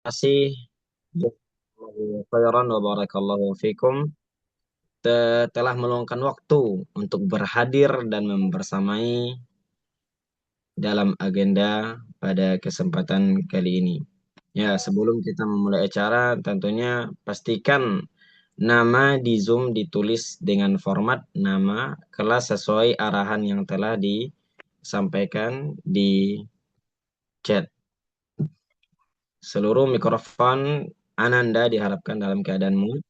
kasih. Khairan wa barakallahu fikum. Telah meluangkan waktu untuk berhadir dan membersamai dalam agenda pada kesempatan kali ini. Ya, sebelum kita memulai acara, tentunya pastikan nama di Zoom ditulis dengan format nama kelas sesuai arahan yang telah disampaikan di chat. Seluruh mikrofon Ananda diharapkan dalam keadaan mute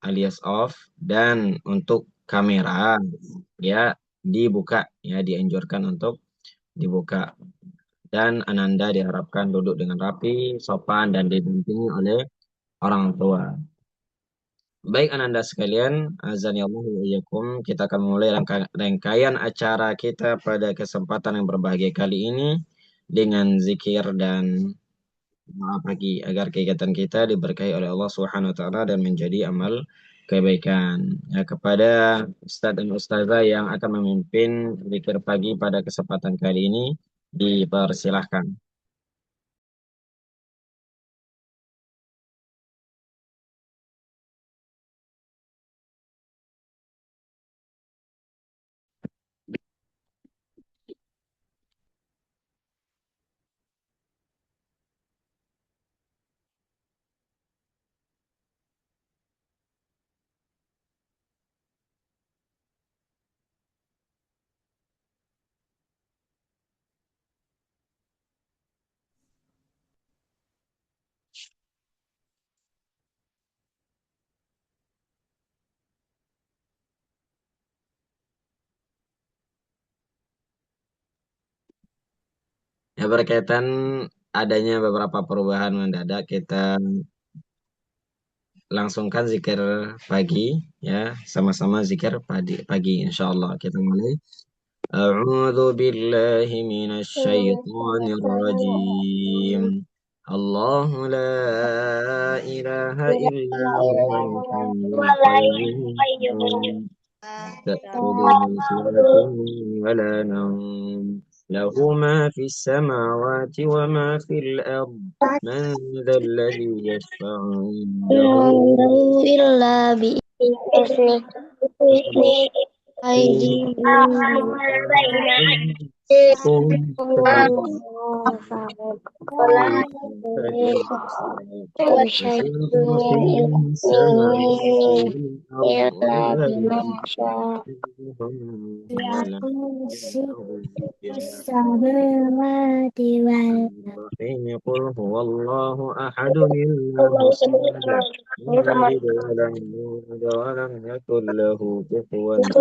alias off, dan untuk kamera ya dibuka, ya dianjurkan untuk dibuka, dan Ananda diharapkan duduk dengan rapi, sopan, dan didampingi oleh orang tua. Baik Ananda sekalian, azan ya Allah wa iyyakum, kita akan mulai rangkaian acara kita pada kesempatan yang berbahagia kali ini dengan zikir dan doa pagi agar kegiatan kita diberkahi oleh Allah Subhanahu wa taala dan menjadi amal kebaikan. Ya, kepada Ustadz dan Ustazah yang akan memimpin zikir pagi pada kesempatan kali ini dipersilahkan. Ya, berkaitan adanya beberapa perubahan mendadak, kita langsungkan zikir pagi, ya, sama-sama zikir pagi insya Allah. Kita mulai. أعوذ بالله من الشيطان الرجيم. الله لا إله إلا هو الحي القيوم تأخذه سنة ولا نوم له ما في السماوات وما في الأرض من ذا الذي يشفع عنده إلا بإذنه أيديهم شيء إلا بما شاء السماوات والأرض الرحيم. قل هو الله أحد الله الصمد لم يلد ولم يولد ولم يكن له كفوا أحد.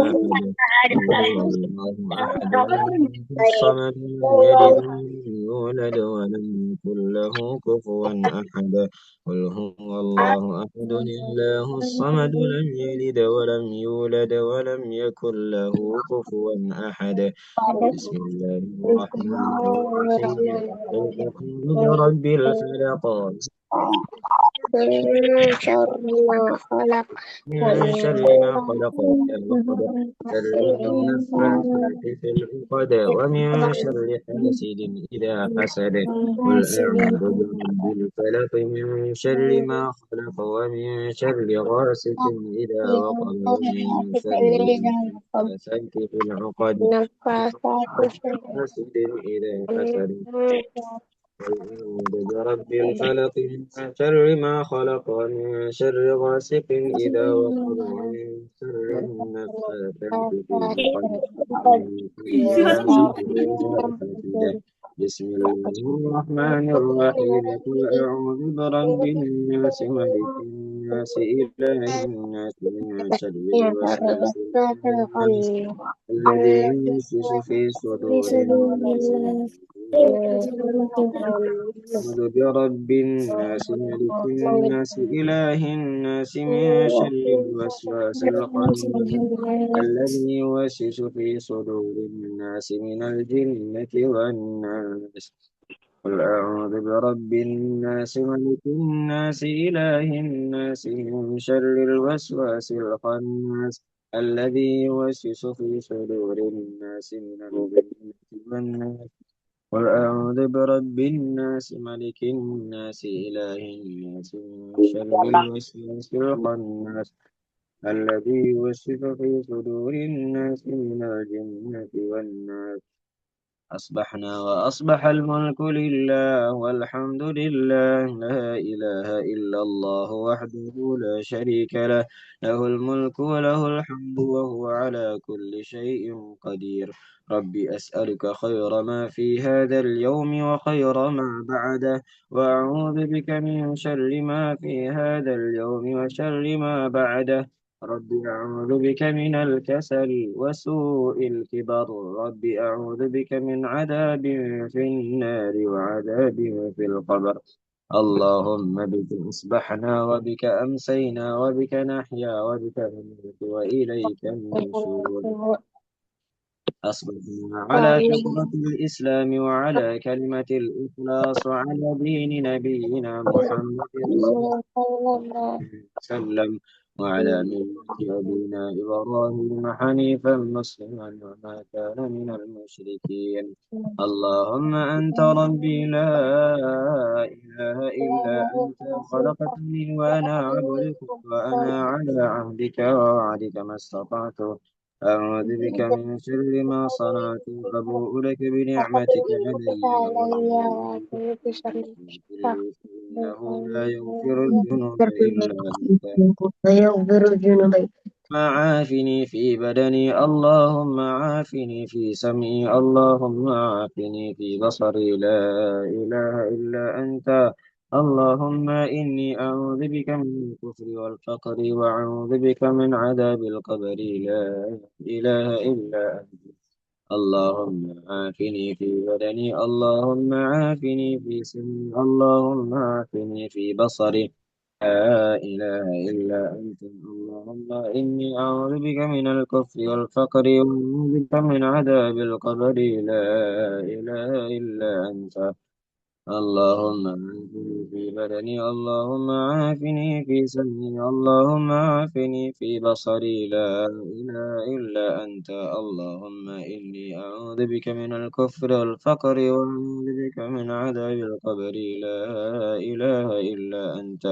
قل هو الله أحد الله الصمد لم يلد ولم يولد ولم يكن له كفوا أحد. قل هو الله أحد الله الصمد لم يلد ولم يولد ولم يكن له كفوا أحد. بسم الله الرحمن الرحيم. قل أعوذ برب الفلق من شر ما خلق من ومن شر ما خلق وقد شر النفاثات في العقد ومن شر حاسد إذا حسد. قل أعوذ برب الفلق من شر ما خلق ومن شر غاسق إذا وقب ومن شر النفاثات في العقد حاسد إذا حسد. أعوذ برب الفلق من شر ما خلق ومن شر غاسق إذا وقب ومن شر النفاثات في العقد ومن شر حاسد إذا حسد. بسم الله الرحمن الرحيم. قل أعوذ برب الناس ملك الناس إله الناس من شر الوسواس الخناس الذي يوسوس في صدور الناس من أعوذ برب الناس ملك الناس إله الناس من شر الوسواس الخناس الذي يوسوس في صدور الناس من الجنة والناس. قل أعوذ برب الناس ملك الناس إله الناس من شر الوسواس الخناس الذي يوسوس في صدور الناس من الجنة والناس. قل أعوذ برب الناس ملك الناس إله الناس من شر الوسواس الخناس الذي يوسوس في صدور الناس من الجنة والناس. أصبحنا وأصبح الملك لله والحمد لله لا إله إلا الله وحده لا شريك له له الملك وله الحمد وهو على كل شيء قدير. ربي أسألك خير ما في هذا اليوم وخير ما بعده وأعوذ بك من شر ما في هذا اليوم وشر ما بعده. رب أعوذ بك من الكسل وسوء الكبر. رب أعوذ بك من عذاب في النار وعذاب في القبر. اللهم بك أصبحنا وبك أمسينا وبك نحيا وبك نموت وإليك النشور. أصبحنا على فطرة الإسلام وعلى كلمة الإخلاص وعلى دين نبينا محمد صلى وسلم وعلى ملة أبينا إبراهيم حنيفا مسلما وما كان من المشركين. اللهم أنت ربي لا إله إلا أنت خلقتني وأنا عبدك وأنا على عهدك ووعدك ما استطعت. أعوذ بك من شر ما صنعت أبوء لك بنعمتك علي وأبوء إنه لا يغفر الذنوب إلا أنت. ويغفر الذنوب. عافني في بدني اللهم عافني في سمعي اللهم عافني في بصري لا إله إلا أنت. اللهم إني أعوذ بك من الكفر والفقر وأعوذ بك من عذاب القبر لا إله إلا أنت. اللهم عافني في بدني اللهم عافني في سمعي اللهم عافني في بصري لا إله إلا أنت. اللهم إني أعوذ بك من الكفر والفقر وأعوذ بك من عذاب القبر لا إله إلا أنت. اللهم عافني في بدني اللهم عافني في سمعي اللهم عافني في بصري لا إله إلا أنت. اللهم إني أعوذ بك من الكفر والفقر وأعوذ بك من عذاب القبر لا إله إلا أنت.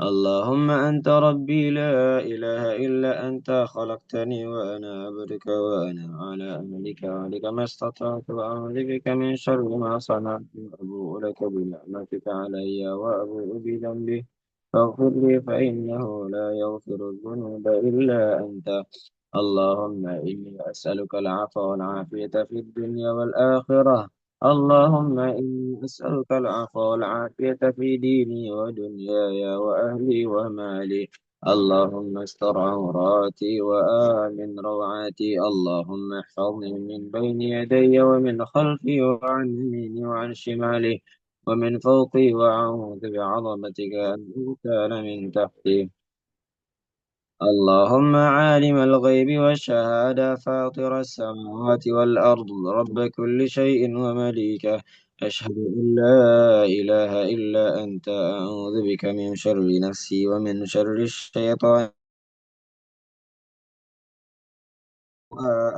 اللهم أنت ربي لا إله إلا أنت خلقتني وأنا عبدك وأنا على أمرك وعليك ما استطعت وأعوذ بك من شر ما صنعت. أبوء لك بنعمتك علي وأبوء بذنبي فاغفر لي فإنه لا يغفر الذنوب إلا أنت. اللهم إني أسألك العفو والعافية في الدنيا والآخرة. اللهم إني أسألك العفو والعافية في ديني ودنياي وأهلي ومالي. اللهم استر عوراتي وآمن روعاتي. اللهم احفظني من بين يدي ومن خلفي وعن يميني وعن شمالي ومن فوقي وأعوذ بعظمتك أن أغتال من تحتي. اللهم عالم الغيب والشهادة فاطر السماوات والأرض رب كل شيء ومليكه. أشهد أن لا إله إلا أنت أعوذ بك من شر نفسي ومن شر الشيطان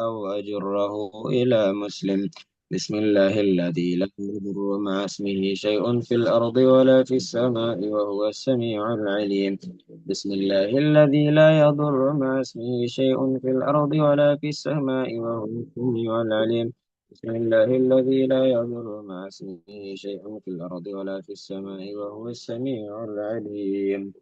أو أجره إلى مسلم. بسم الله الذي لا يضر مع اسمه شيء في الأرض ولا في السماء وهو السميع العليم. بسم الله الذي لا يضر مع اسمه شيء في الأرض ولا في السماء وهو السميع العليم. بسم الله الذي لا يضر مع اسمه شيء في الأرض ولا في السماء وهو السميع العليم.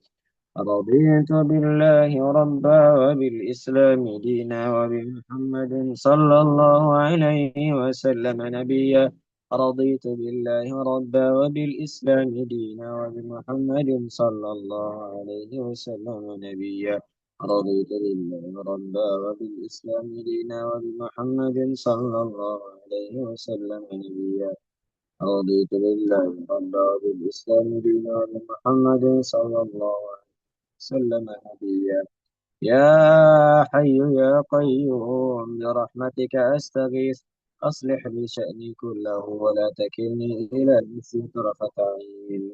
رضيت بالله ربا وبالإسلام دينا وبمحمد صلى الله عليه وسلم نبيا. رضيت بالله ربا وبالإسلام دينا وبمحمد صلى الله عليه وسلم نبيا. رضيت بالله ربا وبالإسلام دينا وبمحمد صلى الله عليه وسلم نبيا. رضيت بالله ربا وبالإسلام دينا وبمحمد صلى الله وسلم نبيا. يا حي يا قيوم برحمتك أستغيث أصلح لي شأني كله ولا تكلني إلى نفسي طرفة عين.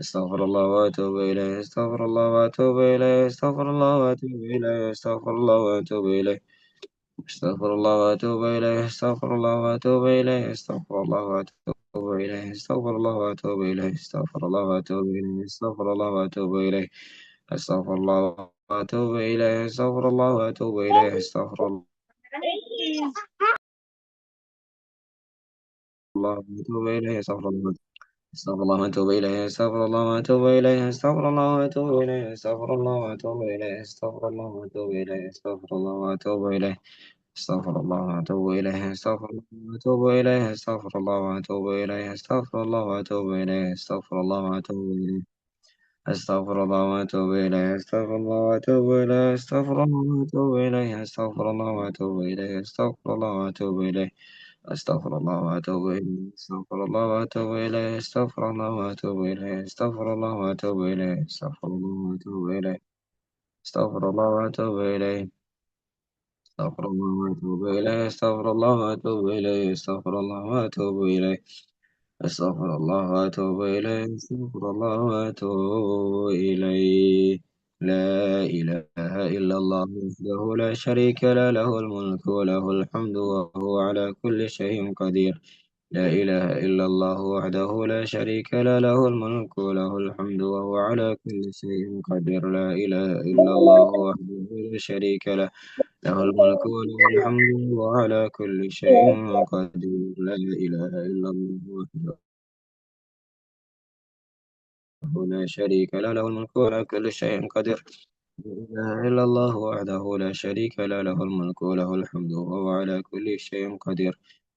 أستغفر الله وأتوب إليه، أستغفر الله وأتوب إليه، أستغفر الله وأتوب إليه، أستغفر الله وأتوب إليه، أستغفر الله وأتوب إليه، أستغفر الله وأتوب إليه، أستغفر الله وأتوب إليه، أستغفر الله وأتوب إليه، أستغفر الله وأتوب إليه، أستغفر الله وأتوب إليه، أستغفر الله وأتوب إليه، أستغفر الله وأتوب إليه، أستغفر الله وأتوب إليه، أستغفر الله، استغفر الله واتوب اليه، استغفر الله واتوب اليه، استغفر الله واتوب اليه، استغفر الله واتوب اليه، استغفر الله واتوب اليه، استغفر الله واتوب اليه، استغفر الله واتوب اليه، استغفر الله واتوب اليه، استغفر الله واتوب اليه، استغفر الله واتوب اليه، استغفر الله واتوب اليه، استغفر الله واتوب اليه، استغفر الله واتوب اليه، استغفر الله واتوب اليه، استغفر الله واتوب اليه، استغفر الله واتوب اليه، أستغفر الله وأتوب إليه، أستغفر الله وأتوب إليه، أستغفر الله وأتوب إليه، أستغفر الله وأتوب إليه، أستغفر الله وأتوب إليه، أستغفر الله وأتوب إليه، أستغفر الله وأتوب إليه، أستغفر الله وأتوب إليه، أستغفر الله وأتوب إليه، أستغفر الله وأتوب إليه، أستغفر الله وأتوب إليه. لا إله إلا الله وحده لا شريك له، له الملك وله الحمد وهو على كل شيء قدير. لا إله إلا الله وحده لا شريك له، له الملك وله الحمد وهو على كل شيء قدير. لا إله إلا الله وحده لا شريك له، له الملك وله الحمد وهو على كل شيء قدير. لا إله إلا الله وحده لا شريك له، له الملك وعلى كل شيء قدير.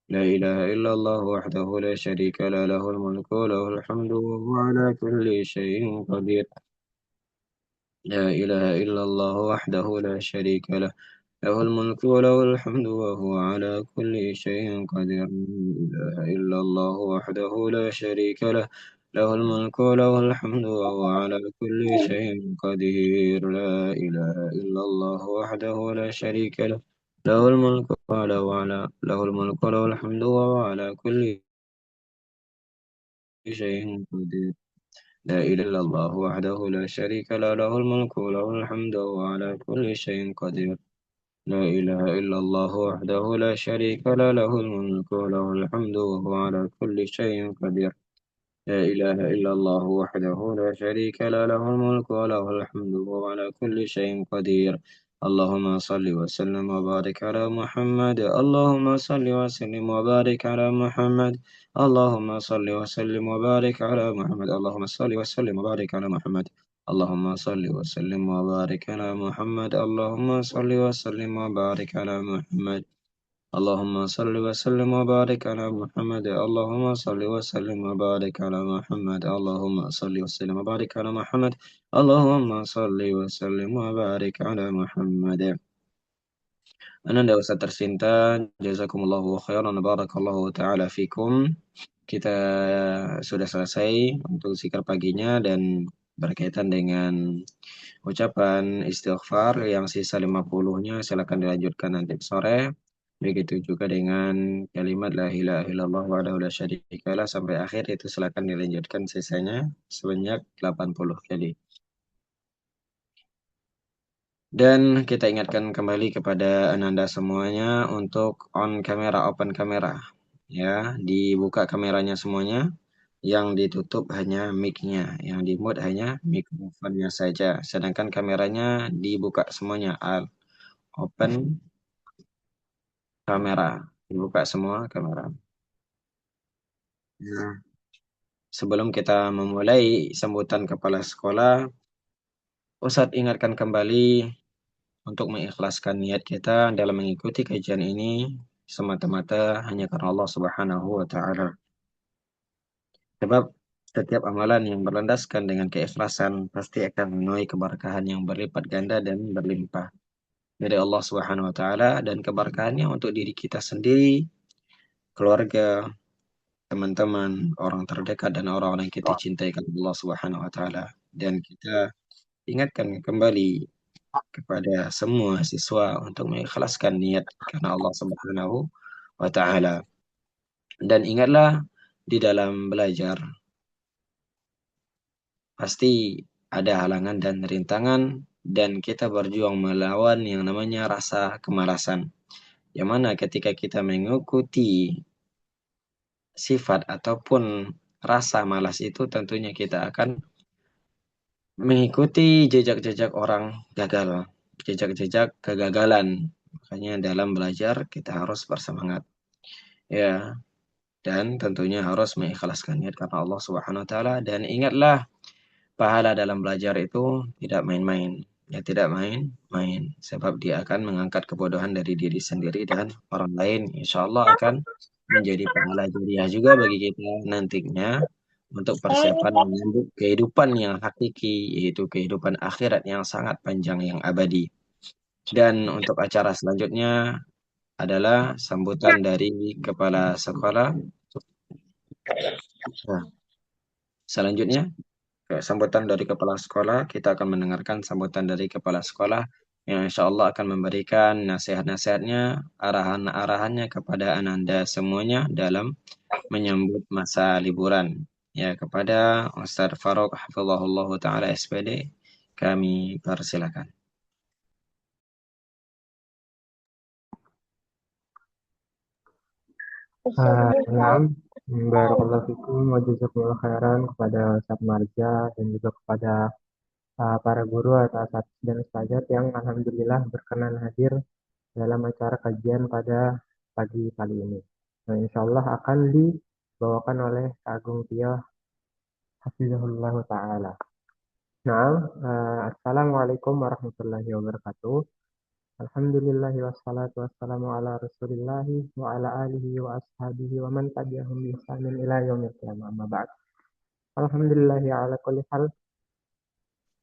لا إله إلا الله وحده لا شريك له، له الملك وله الحمد وهو على كل شيء قدير. لا إله إلا الله وحده لا شريك له، له الملك وله الحمد وهو على كل شيء قدير. لا إله إلا الله وحده لا شريك له، له الملك وله الحمد وهو على كل شيء قدير. لا إله إلا الله وحده لا شريك له، له الملك وله الحمد وهو على كل شيء قدير. لا إله إلا الله وحده لا شريك له، له الملك له الملك وله الحمد وهو على كل شيء قدير. لا إله إلا الله وحده لا شريك له، له الملك وله الحمد وهو على كل شيء قدير. لا إله إلا الله وحده لا شريك له، له الملك وله الحمد وهو على كل شيء قدير. لا إله إلا الله وحده لا شريك له، له الملك وله الحمد وهو على كل شيء قدير. اللهم صل وسلم وبارك على محمد، اللهم صل وسلم وبارك على محمد، اللهم صل وسلم وبارك على محمد، اللهم صل وسلم وبارك على محمد، اللهم صل وسلم وبارك على محمد، اللهم صل وسلم وبارك على محمد، اللهم صل وسلم وبارك على محمد، اللهم صل وسلم وبارك على محمد، اللهم صل وسلم وبارك على محمد، اللهم صل وسلم وبارك على محمد. Ananda Ustaz tercinta, jazakumullahu khairan, barakallahu ta'ala fikum. Kita sudah selesai untuk zikir paginya dan berkaitan dengan ucapan istighfar yang sisa 50-nya silakan dilanjutkan nanti sore. Begitu juga dengan kalimat la ilaha illallah wahdahu la syarikalah sampai akhir itu silakan dilanjutkan sisanya sebanyak 80 kali. Dan kita ingatkan kembali kepada Ananda semuanya untuk on kamera, open kamera. Ya, dibuka kameranya semuanya. Yang ditutup hanya mic-nya, yang di mute hanya mikrofonnya saja. Sedangkan kameranya dibuka semuanya, open kamera, dibuka semua kamera. Nah, sebelum kita memulai sambutan kepala sekolah, Ustadz ingatkan kembali untuk mengikhlaskan niat kita dalam mengikuti kajian ini semata-mata hanya karena Allah Subhanahu wa taala. Sebab setiap amalan yang berlandaskan dengan keikhlasan pasti akan menuai keberkahan yang berlipat ganda dan berlimpah dari Allah Subhanahu wa taala, dan keberkahannya untuk diri kita sendiri, keluarga, teman-teman, orang terdekat dan orang-orang yang kita cintai karena Allah Subhanahu wa taala. Dan kita ingatkan kembali kepada semua siswa untuk mengikhlaskan niat karena Allah Subhanahu wa taala. Dan ingatlah di dalam belajar pasti ada halangan dan rintangan dan kita berjuang melawan yang namanya rasa kemalasan. Yang mana ketika kita mengikuti sifat ataupun rasa malas itu tentunya kita akan mengikuti jejak-jejak orang gagal, jejak-jejak kegagalan. Makanya dalam belajar kita harus bersemangat. Ya, dan tentunya harus mengikhlaskan niat karena Allah Subhanahu wa taala dan ingatlah pahala dalam belajar itu tidak main-main. Ya, tidak main-main sebab dia akan mengangkat kebodohan dari diri sendiri dan orang lain. Insya Allah akan menjadi pahala jariah juga bagi kita nantinya untuk persiapan menyambut kehidupan yang hakiki, yaitu kehidupan akhirat yang sangat panjang yang abadi. Dan untuk acara selanjutnya adalah sambutan dari kepala sekolah. Nah, selanjutnya sambutan dari kepala sekolah, kita akan mendengarkan sambutan dari kepala sekolah yang insya Allah akan memberikan nasihat-nasihatnya, arahan-arahannya kepada ananda semuanya dalam menyambut masa liburan. Ya, kepada Ustaz Faruk Hafizahullah Ta'ala SPD, kami persilakan. Naam, barakallahu fikum wa jazakumullah khairan kepada Ustaz Marja dan juga kepada para guru atau asatidz dan ustazat yang alhamdulillah berkenan hadir dalam acara kajian pada pagi kali ini. Nah, insya Allah akan dibawakan oleh Agung Tio Hafizahullah Ta'ala. Nah, Assalamualaikum warahmatullahi wabarakatuh. Alhamdulillahi wassalatu wassalamu ala rasulillahi wa ala alihi wa ashabihi wa man tabi'ahum bi ihsanin ila yaumil qiyamah amma ba'd. Alhamdulillahi ala kulli hal.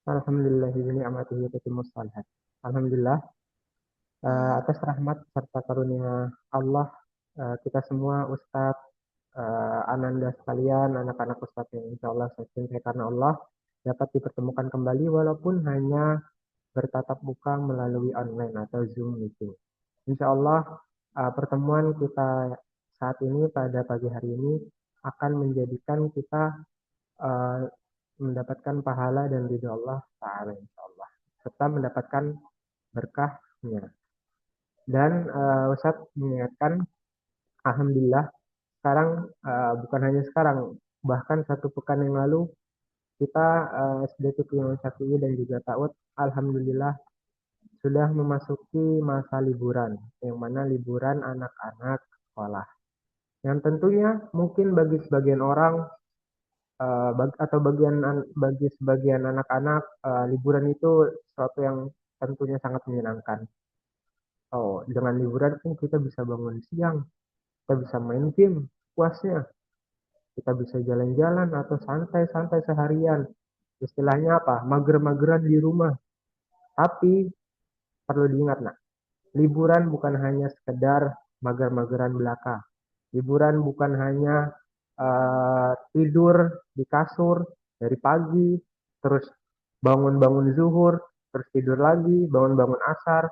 Alhamdulillahi bi ni'matihi tatimmus shalihat. Alhamdulillah atas rahmat serta karunia Allah kita semua Ustadz Ananda sekalian, anak-anak Ustadz yang insya Allah saya cintai karena Allah dapat dipertemukan kembali walaupun hanya bertatap muka melalui online atau Zoom meeting. Insya Allah pertemuan kita saat ini pada pagi hari ini akan menjadikan kita uh, mendapatkan pahala dan ridho Allah Ta'ala insya Allah. Serta mendapatkan berkahnya. Dan Ustadz mengingatkan, Alhamdulillah, sekarang bukan hanya sekarang, bahkan satu pekan yang lalu kita SD Imam Syafi'i dan juga TAUD, Alhamdulillah sudah memasuki masa liburan, yang mana liburan anak-anak sekolah. Yang tentunya mungkin bagi sebagian orang atau bagi sebagian anak-anak liburan itu sesuatu yang tentunya sangat menyenangkan. Oh, dengan liburan kan kita bisa bangun siang, kita bisa main game puasnya, kita bisa jalan-jalan atau santai-santai seharian. Istilahnya apa? Mager-mageran di rumah. Tapi perlu diingat, nak, liburan bukan hanya sekedar mager-mageran belaka. Liburan bukan hanya tidur di kasur dari pagi, terus bangun-bangun zuhur, terus tidur lagi, bangun-bangun asar,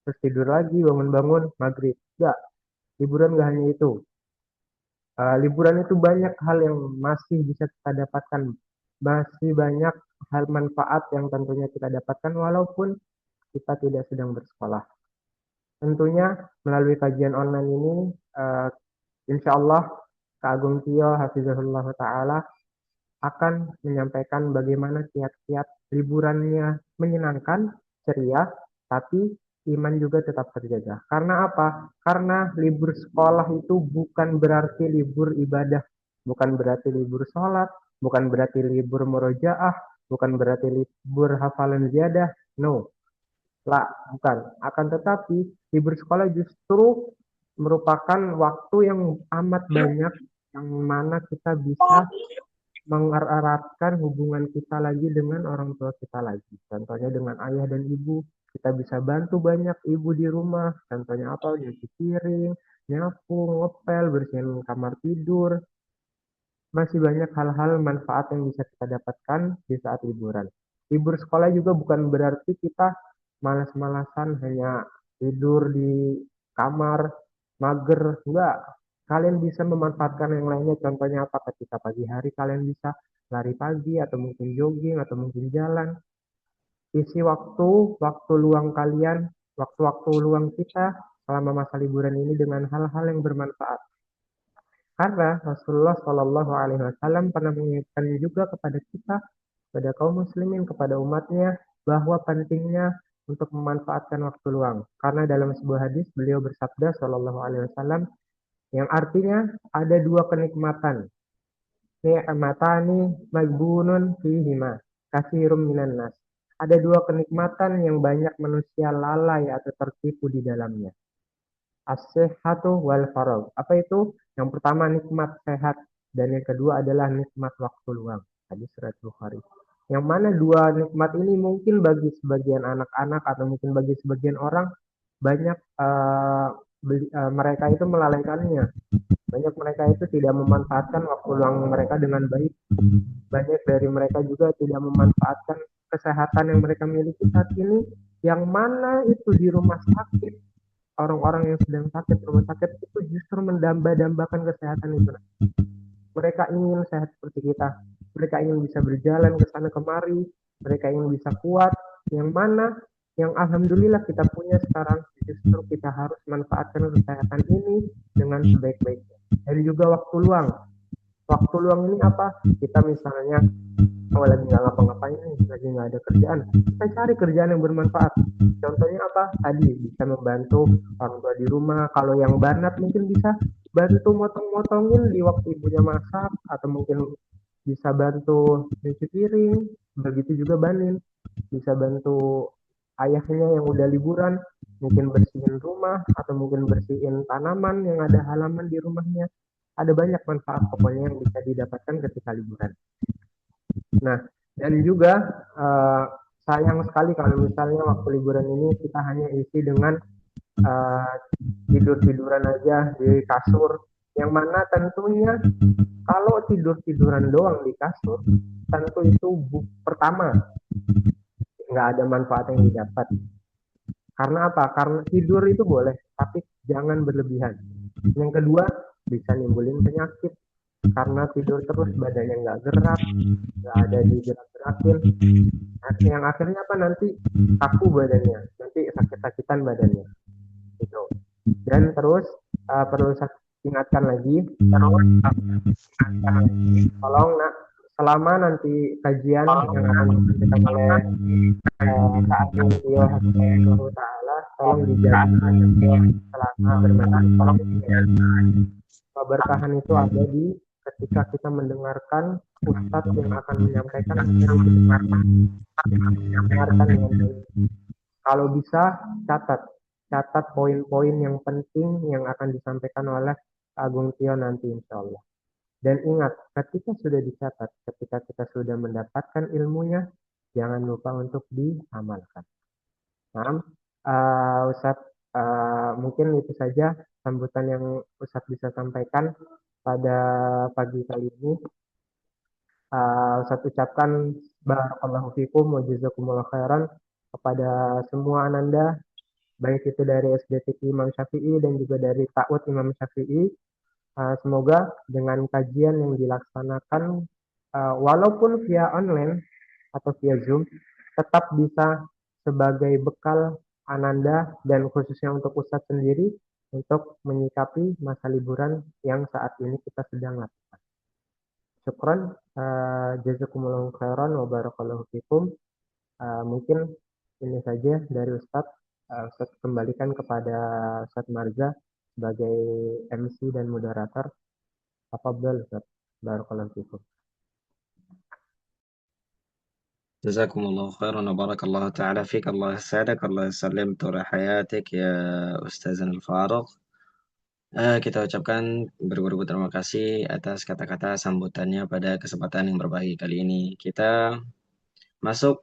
terus tidur lagi, bangun-bangun maghrib. Enggak, liburan nggak hanya itu. Liburan itu banyak hal yang masih bisa kita dapatkan. Masih banyak hal manfaat yang tentunya kita dapatkan walaupun kita tidak sedang bersekolah. Tentunya melalui kajian online ini, insya Allah Kak Agung Tio Hafizahullah Ta'ala akan menyampaikan bagaimana kiat-kiat liburannya menyenangkan, ceria, tapi iman juga tetap terjaga. Karena apa? Karena libur sekolah itu bukan berarti libur ibadah, bukan berarti libur sholat, bukan berarti libur murojaah, bukan berarti libur hafalan ziyadah. No, lah, bukan. Akan tetapi, libur sekolah justru merupakan waktu yang amat banyak yang mana kita bisa mengeratkan hubungan kita lagi dengan orang tua kita lagi. Contohnya dengan ayah dan ibu, kita bisa bantu banyak ibu di rumah. Contohnya apa? Nyuci piring, nyapu, ngepel, bersihin kamar tidur. Masih banyak hal-hal manfaat yang bisa kita dapatkan di saat liburan. Libur sekolah juga bukan berarti kita malas-malasan hanya tidur di kamar, mager. Enggak. Kalian bisa memanfaatkan yang lainnya. Contohnya apa? Ketika pagi hari kalian bisa lari pagi atau mungkin jogging atau mungkin jalan. Isi waktu luang kalian, waktu-waktu luang kita selama masa liburan ini dengan hal-hal yang bermanfaat. Karena Rasulullah Shallallahu Alaihi Wasallam pernah mengingatkan juga kepada kita, kepada kaum muslimin, kepada umatnya, bahwa pentingnya untuk memanfaatkan waktu luang. Karena dalam sebuah hadis beliau bersabda Shallallahu Alaihi Wasallam yang artinya ada dua kenikmatan. Ni'matani magbunun fihima kasirum minan nas. Ada dua kenikmatan yang banyak manusia lalai atau tertipu di dalamnya. As-sihhatu wal faragh. Apa itu? Yang pertama nikmat sehat dan yang kedua adalah nikmat waktu luang. Hadis riwayat Bukhari. Yang mana dua nikmat ini mungkin bagi sebagian anak-anak atau mungkin bagi sebagian orang banyak mereka itu melalaikannya. Banyak mereka itu tidak memanfaatkan waktu luang mereka dengan baik. Banyak dari mereka juga tidak memanfaatkan kesehatan yang mereka miliki saat ini, yang mana itu di rumah sakit, orang-orang yang sedang sakit rumah sakit itu justru mendamba-dambakan kesehatan itu. Mereka ingin sehat seperti kita, mereka ingin bisa berjalan ke sana kemari, mereka ingin bisa kuat, yang mana yang alhamdulillah kita punya sekarang, justru kita harus manfaatkan kesehatan ini dengan sebaik-baiknya. Dan juga waktu luang. Waktu luang ini apa? Kita misalnya lagi nggak ngapa-ngapain nih, lagi nggak ada kerjaan, kita cari kerjaan yang bermanfaat. Contohnya apa? Tadi bisa membantu orang tua di rumah. Kalau yang banat mungkin bisa bantu motong-motongin di waktu ibunya masak, atau mungkin bisa bantu cuci piring. Begitu juga Banin bisa bantu ayahnya yang udah liburan, mungkin bersihin rumah atau mungkin bersihin tanaman yang ada halaman di rumahnya. Ada banyak manfaat pokoknya yang bisa didapatkan ketika liburan. Nah, dan juga uh, sayang sekali kalau misalnya waktu liburan ini kita hanya isi dengan uh, tidur-tiduran aja di kasur, yang mana tentunya kalau tidur-tiduran doang di kasur, tentu itu pertama nggak ada manfaat yang didapat. Karena apa? Karena tidur itu boleh, tapi jangan berlebihan. Yang kedua, bisa nimbulin penyakit karena tidur terus badannya nggak gerak, nggak ada digerak-gerakin. Nah, yang akhirnya apa, nanti kaku badannya, nanti sakit-sakitan badannya gitu. Dan terus perlu saya ingatkan lagi, tolong nak, selama nanti kajian yang akan disampaikan oleh Kak Agung Tio Hafizahullah Ta'ala, tolong dijaga selama bermain, tolong dijaga. Keberkahan itu ada di ketika kita mendengarkan ustadz yang akan menyampaikan dengan baik. Kalau bisa catat poin-poin yang penting yang akan disampaikan oleh Agung Tio nanti insya Allah. Dan ingat, ketika sudah dicatat, ketika kita sudah mendapatkan ilmunya, jangan lupa untuk diamalkan. Nah, Ustadz, mungkin itu saja sambutan yang Ustadz bisa sampaikan pada pagi kali ini. Ustadz ucapkan barakallahu fikum wa jazakumullah khairan kepada semua ananda, baik itu dari SDTP Imam Syafi'i dan juga dari Ta'wud Imam Syafi'i. Semoga dengan kajian yang dilaksanakan walaupun via online atau via Zoom, tetap bisa sebagai bekal ananda dan khususnya untuk Ustadz sendiri untuk menyikapi masa liburan yang saat ini kita sedang lakukan. Syukran, jazakumullahu khairan wa barakallahu fikum. Mungkin ini saja dari Ustadz. Ustadz kembalikan kepada Ustadz Marza sebagai MC dan moderator. Tafadhal Ustadz. Barakallahu fikum. جزاكم الله خيرا وبارك الله تعالى فيك. الله يسعدك، الله يسلم طول حياتك يا أستاذنا الفاروق. Kita ucapkan beribu-ribu terima kasih atas kata-kata sambutannya pada kesempatan yang berbagi kali ini. Kita masuk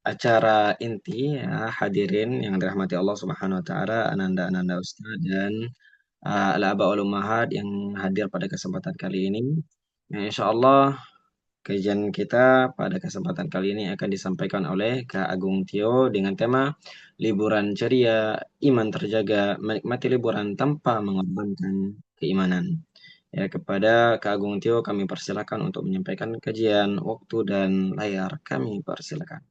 acara inti ya, hadirin yang dirahmati Allah Subhanahu wa taala, ananda-ananda Ustaz dan al-aba wal ummahat yang hadir pada kesempatan kali ini. Yang insya Allah kajian kita pada kesempatan kali ini akan disampaikan oleh Kak Agung Tio dengan tema liburan ceria, iman terjaga, menikmati liburan tanpa mengorbankan keimanan. Ya, kepada Kak Agung Tio kami persilakan untuk menyampaikan kajian, waktu, dan layar kami persilakan.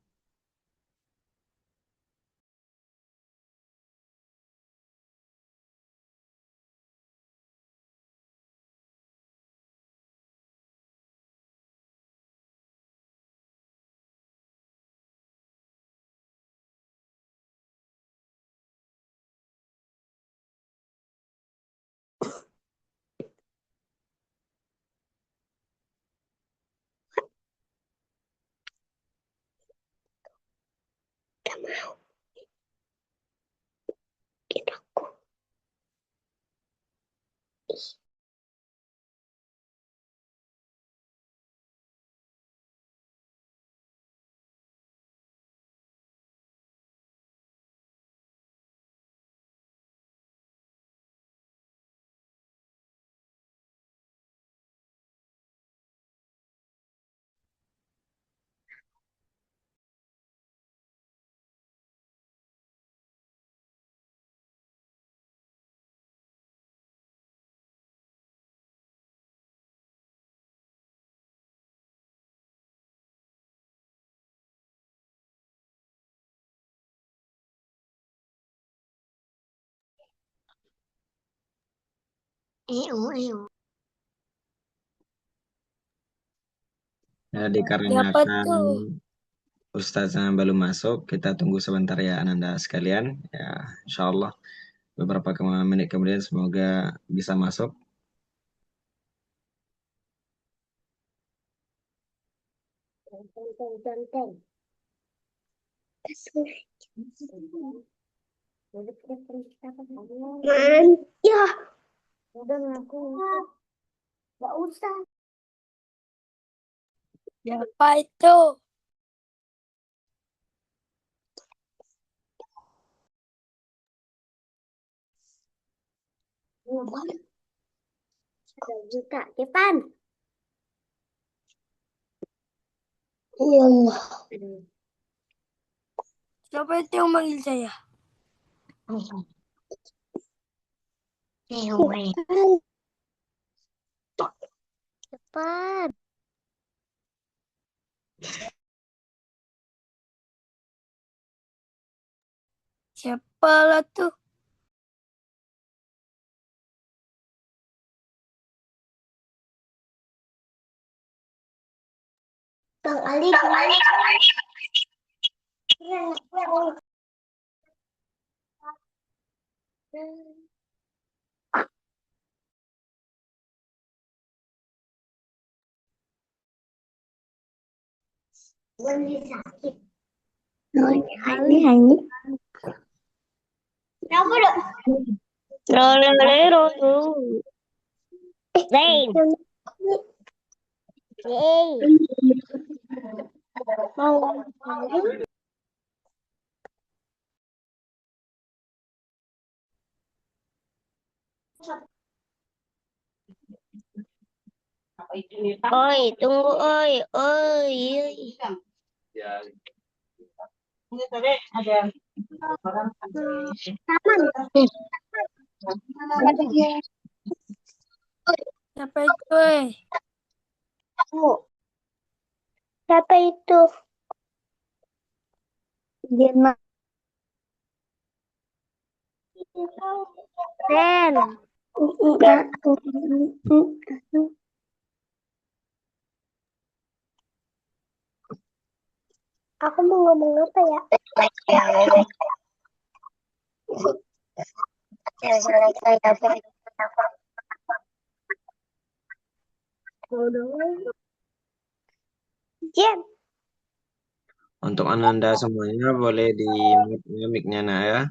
Ya, Siapa dikarenakan tuh? Ustaznya belum masuk, kita tunggu sebentar ya Ananda sekalian. Ya, insya Allah beberapa menit kemudian semoga bisa masuk. Ya, udah ngaku. Gak usah. Siapa itu? Ada juga, Depan. Ya Allah. Siapa itu yang manggil saya? Cepat. Siapa lah tuh? Bang Ali. Sakit. Ini hanya. Kenapa dong? Rolero tuh. Zain. Mau. Oi, tunggu, oi, oi. Ini tadi ada siapa itu? Siapa itu? Gena. Ren. Aku mau ngomong apa ya? Jen. Untuk Ananda semuanya boleh di mute mic-nya nah ya.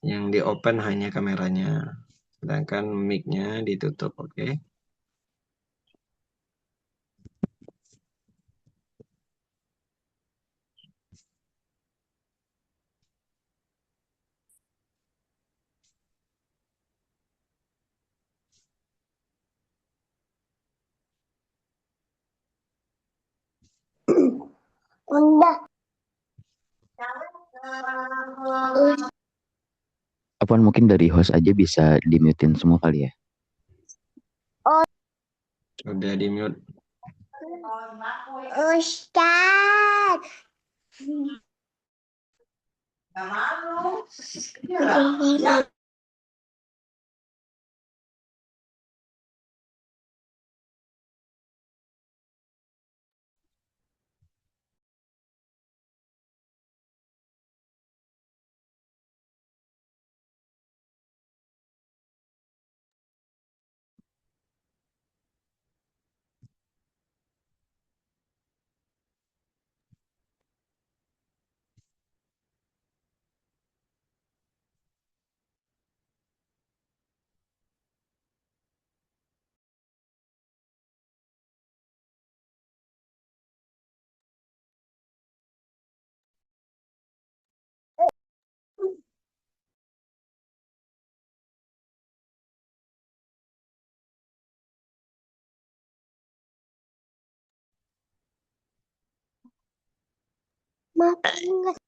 Yang di open hanya kameranya, sedangkan mic-nya ditutup, oke? Udah. Apaan mungkin dari host aja bisa di-mutein semua kali ya. Udah di mute. Ustaz. Maaf.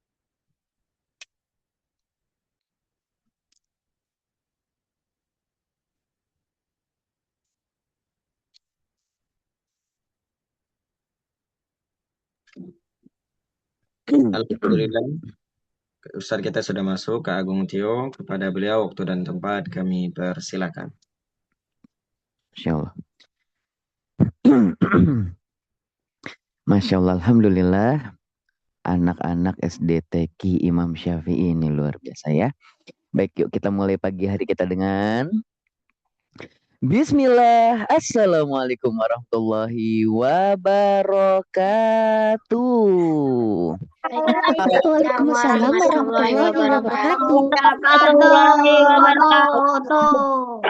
Alhamdulillah, Ustaz kita sudah masuk ke Agung Tio. Kepada beliau waktu dan tempat kami persilakan. Masya Allah. Masya Allah, Alhamdulillah. Anak-anak SD TK Imam Syafi'i ini luar biasa ya. Baik, yuk kita mulai pagi hari kita dengan Bismillah. Assalamualaikum warahmatullahi wabarakatuh. Waalaikumsalam warahmatullahi wabarakatuh.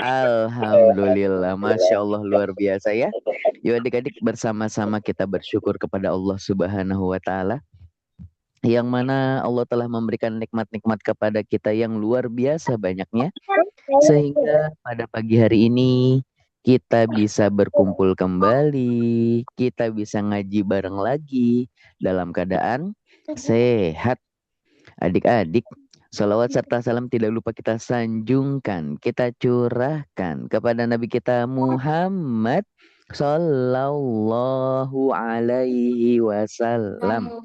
Alhamdulillah, Masya Allah luar biasa ya. Yuk adik-adik bersama-sama kita bersyukur kepada Allah Subhanahu wa Ta'ala, yang mana Allah telah memberikan nikmat-nikmat kepada kita yang luar biasa banyaknya, sehingga pada pagi hari ini kita bisa berkumpul kembali, kita bisa ngaji bareng lagi dalam keadaan sehat. Adik-adik, salawat serta salam tidak lupa kita sanjungkan, kita curahkan kepada Nabi kita Muhammad Sallallahu Alaihi Wasallam,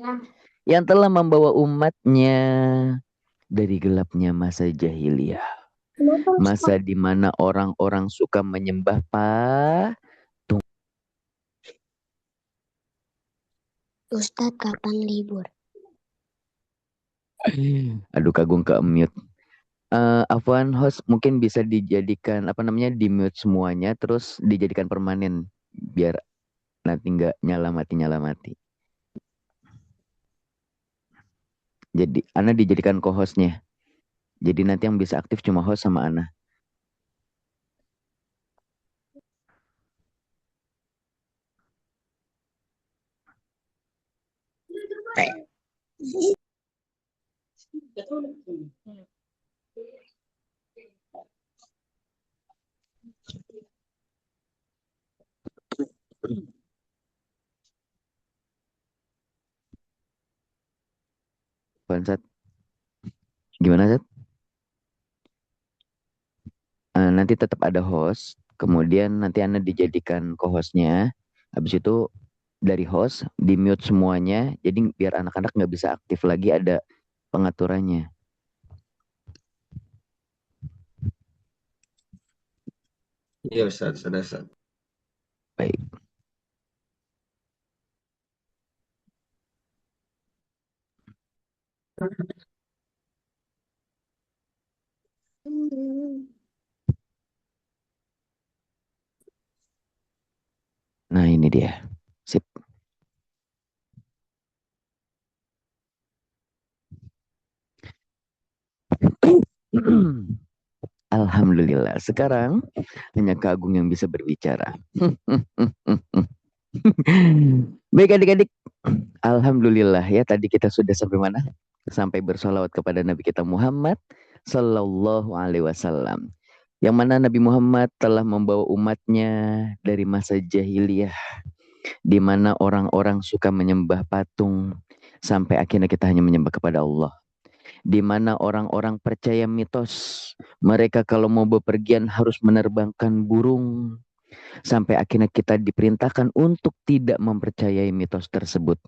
yang telah membawa umatnya dari gelapnya masa jahiliyah, masa di mana orang-orang suka menyembah patung. Ustadz kapan libur? Aduh, Kagung ke mute. Afwan host mungkin bisa dijadikan di mute semuanya, terus dijadikan permanen biar nanti nggak nyala mati. Jadi Ana dijadikan co-hostnya. Jadi nanti yang bisa aktif cuma host sama Ana. Bansat. Gimana, Sat? Nanti tetap ada host, kemudian nanti Anda dijadikan co-hostnya. Habis itu dari host di mute semuanya, jadi biar anak-anak nggak bisa aktif lagi, ada pengaturannya. Iya Ustaz, sudah Ustaz. Baik. Nah ini dia. Sip. Alhamdulillah. Sekarang hanya Kak Agung yang bisa berbicara. Baik adik-adik. Alhamdulillah ya, tadi kita sudah sampai mana? Sampai bersolawat kepada Nabi kita Muhammad Sallallahu Alaihi Wasallam. Yang mana Nabi Muhammad telah membawa umatnya dari masa jahiliyah, di mana orang-orang suka menyembah patung, sampai akhirnya kita hanya menyembah kepada Allah. di mana orang-orang percaya mitos. Mereka kalau mau bepergian harus menerbangkan burung. Sampai akhirnya kita diperintahkan untuk tidak mempercayai mitos tersebut.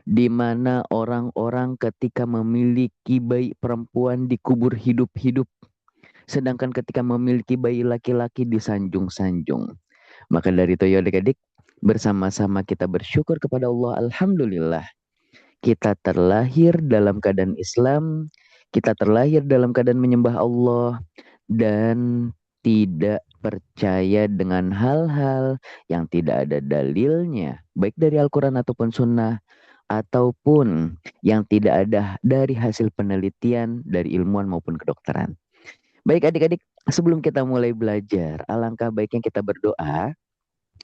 Di mana orang-orang ketika memiliki bayi perempuan dikubur hidup-hidup. Sedangkan ketika memiliki bayi laki-laki disanjung-sanjung. Maka dari itu ya adik-adik, bersama-sama kita bersyukur kepada Allah. Alhamdulillah. Kita terlahir dalam keadaan Islam, kita terlahir dalam keadaan menyembah Allah, dan tidak percaya dengan hal-hal yang tidak ada dalilnya, baik dari Al-Quran ataupun Sunnah, ataupun yang tidak ada dari hasil penelitian dari ilmuwan maupun kedokteran. Baik adik-adik, sebelum kita mulai belajar, alangkah baiknya kita berdoa.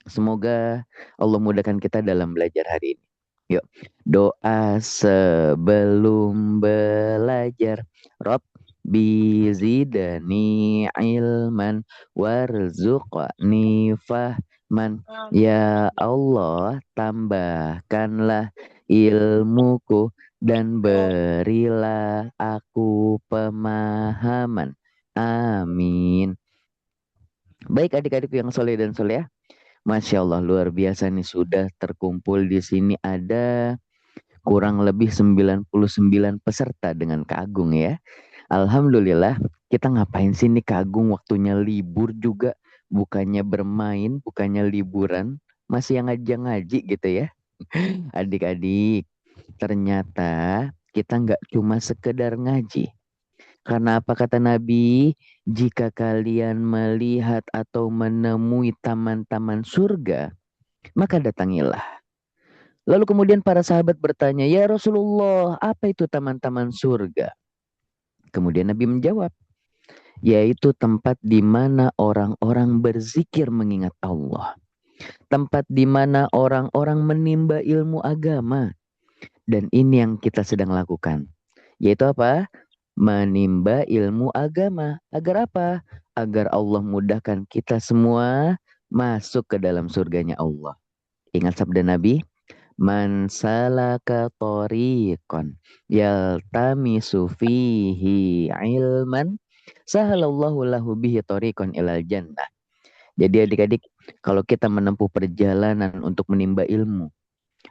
Semoga Allah mudahkan kita dalam belajar hari ini. Yuk, doa sebelum belajar. Rabbi zidni ilman warzuqni fahman. Ya Allah, tambahkanlah ilmuku dan berilah aku pemahaman. Amin. Baik adik-adik yang soleh dan soleh, Masya Allah, luar biasa nih, sudah terkumpul di sini ada kurang lebih 99 peserta dengan Kak Agung ya. Alhamdulillah, kita ngapain sih nih Kak Agung, waktunya libur juga, bukannya bermain, bukannya liburan, masih yang ngaji gitu ya. Adik-adik, ternyata kita nggak cuma sekedar ngaji. Karena apa kata Nabi? Jika kalian melihat atau menemui taman-taman surga, maka datangilah. Lalu kemudian para sahabat bertanya, ya Rasulullah, apa itu taman-taman surga? Kemudian Nabi menjawab, yaitu tempat di mana orang-orang berzikir mengingat Allah. Tempat di mana orang-orang menimba ilmu agama. Dan ini yang kita sedang lakukan. Yaitu apa? Menimba ilmu agama. Agar apa? Agar Allah mudahkan kita semua masuk ke dalam surganya Allah. Ingat sabda Nabi, man salaka tariqan yaltamisu fihi ilman sahalallahu lahu bihi tariqan ilal jannah. Jadi adik-adik, kalau kita menempuh perjalanan untuk menimba ilmu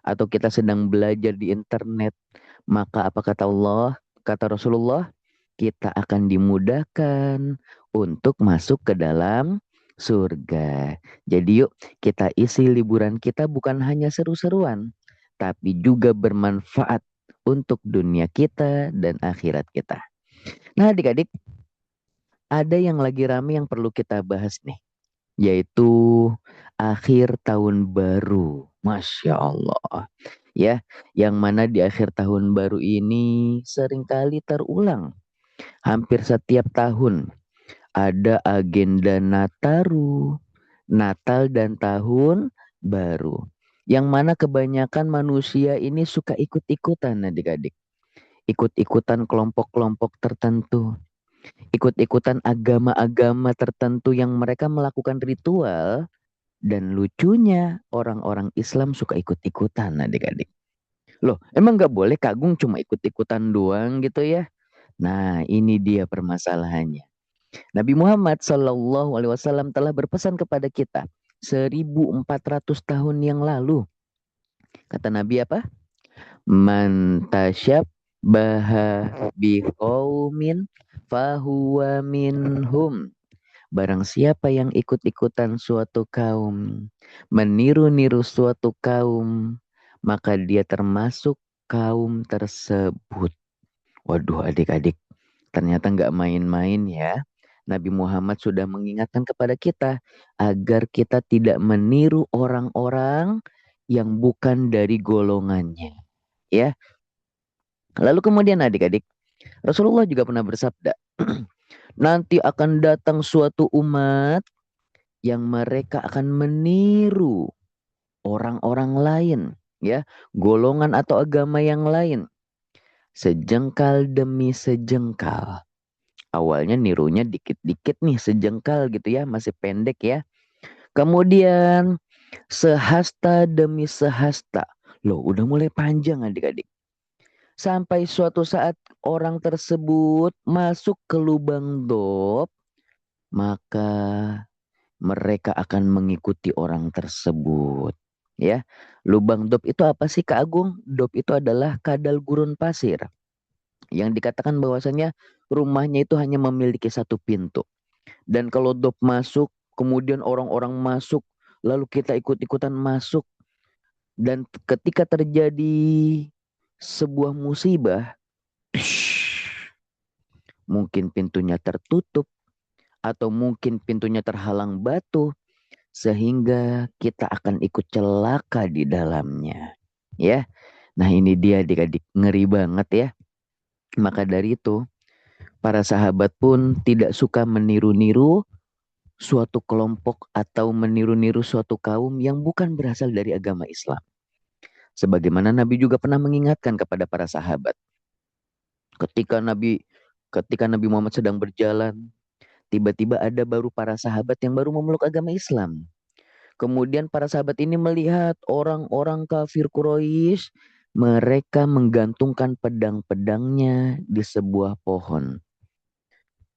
atau kita sedang belajar di internet, maka apa kata Allah, kata Rasulullah, kita akan dimudahkan untuk masuk ke dalam surga. Jadi yuk kita isi liburan kita bukan hanya seru-seruan, tapi juga bermanfaat untuk dunia kita dan akhirat kita. Nah adik-adik, ada yang lagi rame yang perlu kita bahas nih, yaitu akhir tahun baru. Masya Allah. Ya, yang mana di akhir tahun baru ini seringkali terulang. Hampir setiap tahun ada agenda Nataru, Natal dan tahun baru. Yang mana kebanyakan manusia ini suka ikut-ikutan adik-adik. Ikut-ikutan kelompok-kelompok tertentu. Ikut-ikutan agama-agama tertentu yang mereka melakukan ritual. Dan lucunya orang-orang Islam suka ikut-ikutan adik-adik. Loh, emang gak boleh Kak Agung cuma ikut-ikutan doang gitu ya? Nah, ini dia permasalahannya. Nabi Muhammad SAW telah berpesan kepada kita 1400 tahun yang lalu. Kata Nabi apa? Man tasyabbaha biqaumin fahuwa minhum. Barang siapa yang ikut-ikutan suatu kaum, meniru-niru suatu kaum, maka dia termasuk kaum tersebut. Waduh adik-adik, ternyata nggak main-main ya. Nabi Muhammad sudah mengingatkan kepada kita agar kita tidak meniru orang-orang yang bukan dari golongannya. Ya. Lalu kemudian adik-adik, Rasulullah juga pernah bersabda, nanti akan datang suatu umat yang mereka akan meniru orang-orang lain, ya, golongan atau agama yang lain. Sejengkal demi sejengkal. Awalnya nirunya dikit-dikit nih, sejengkal gitu ya, masih pendek ya. Kemudian sehasta demi sehasta. Loh, udah mulai panjang adik-adik. Sampai suatu saat orang tersebut masuk ke lubang dop, maka mereka akan mengikuti orang tersebut. Ya, lubang dop itu apa sih Kak Agung? Dop itu adalah kadal gurun pasir yang dikatakan bahwasanya rumahnya itu hanya memiliki satu pintu. Dan kalau dop masuk, kemudian orang-orang masuk, lalu kita ikut-ikutan masuk. Dan ketika terjadi sebuah musibah, mungkin pintunya tertutup atau mungkin pintunya terhalang batu sehingga kita akan ikut celaka di dalamnya. Ya. Nah, ini dia adik-adik, ngeri banget ya. Maka dari itu, para sahabat pun tidak suka meniru-niru suatu kelompok atau meniru-niru suatu kaum yang bukan berasal dari agama Islam. Sebagaimana Nabi juga pernah mengingatkan kepada para sahabat. Ketika Nabi Muhammad sedang berjalan, tiba-tiba ada baru para sahabat yang baru memeluk agama Islam. Kemudian para sahabat ini melihat orang-orang kafir Quraisy, mereka menggantungkan pedang-pedangnya di sebuah pohon.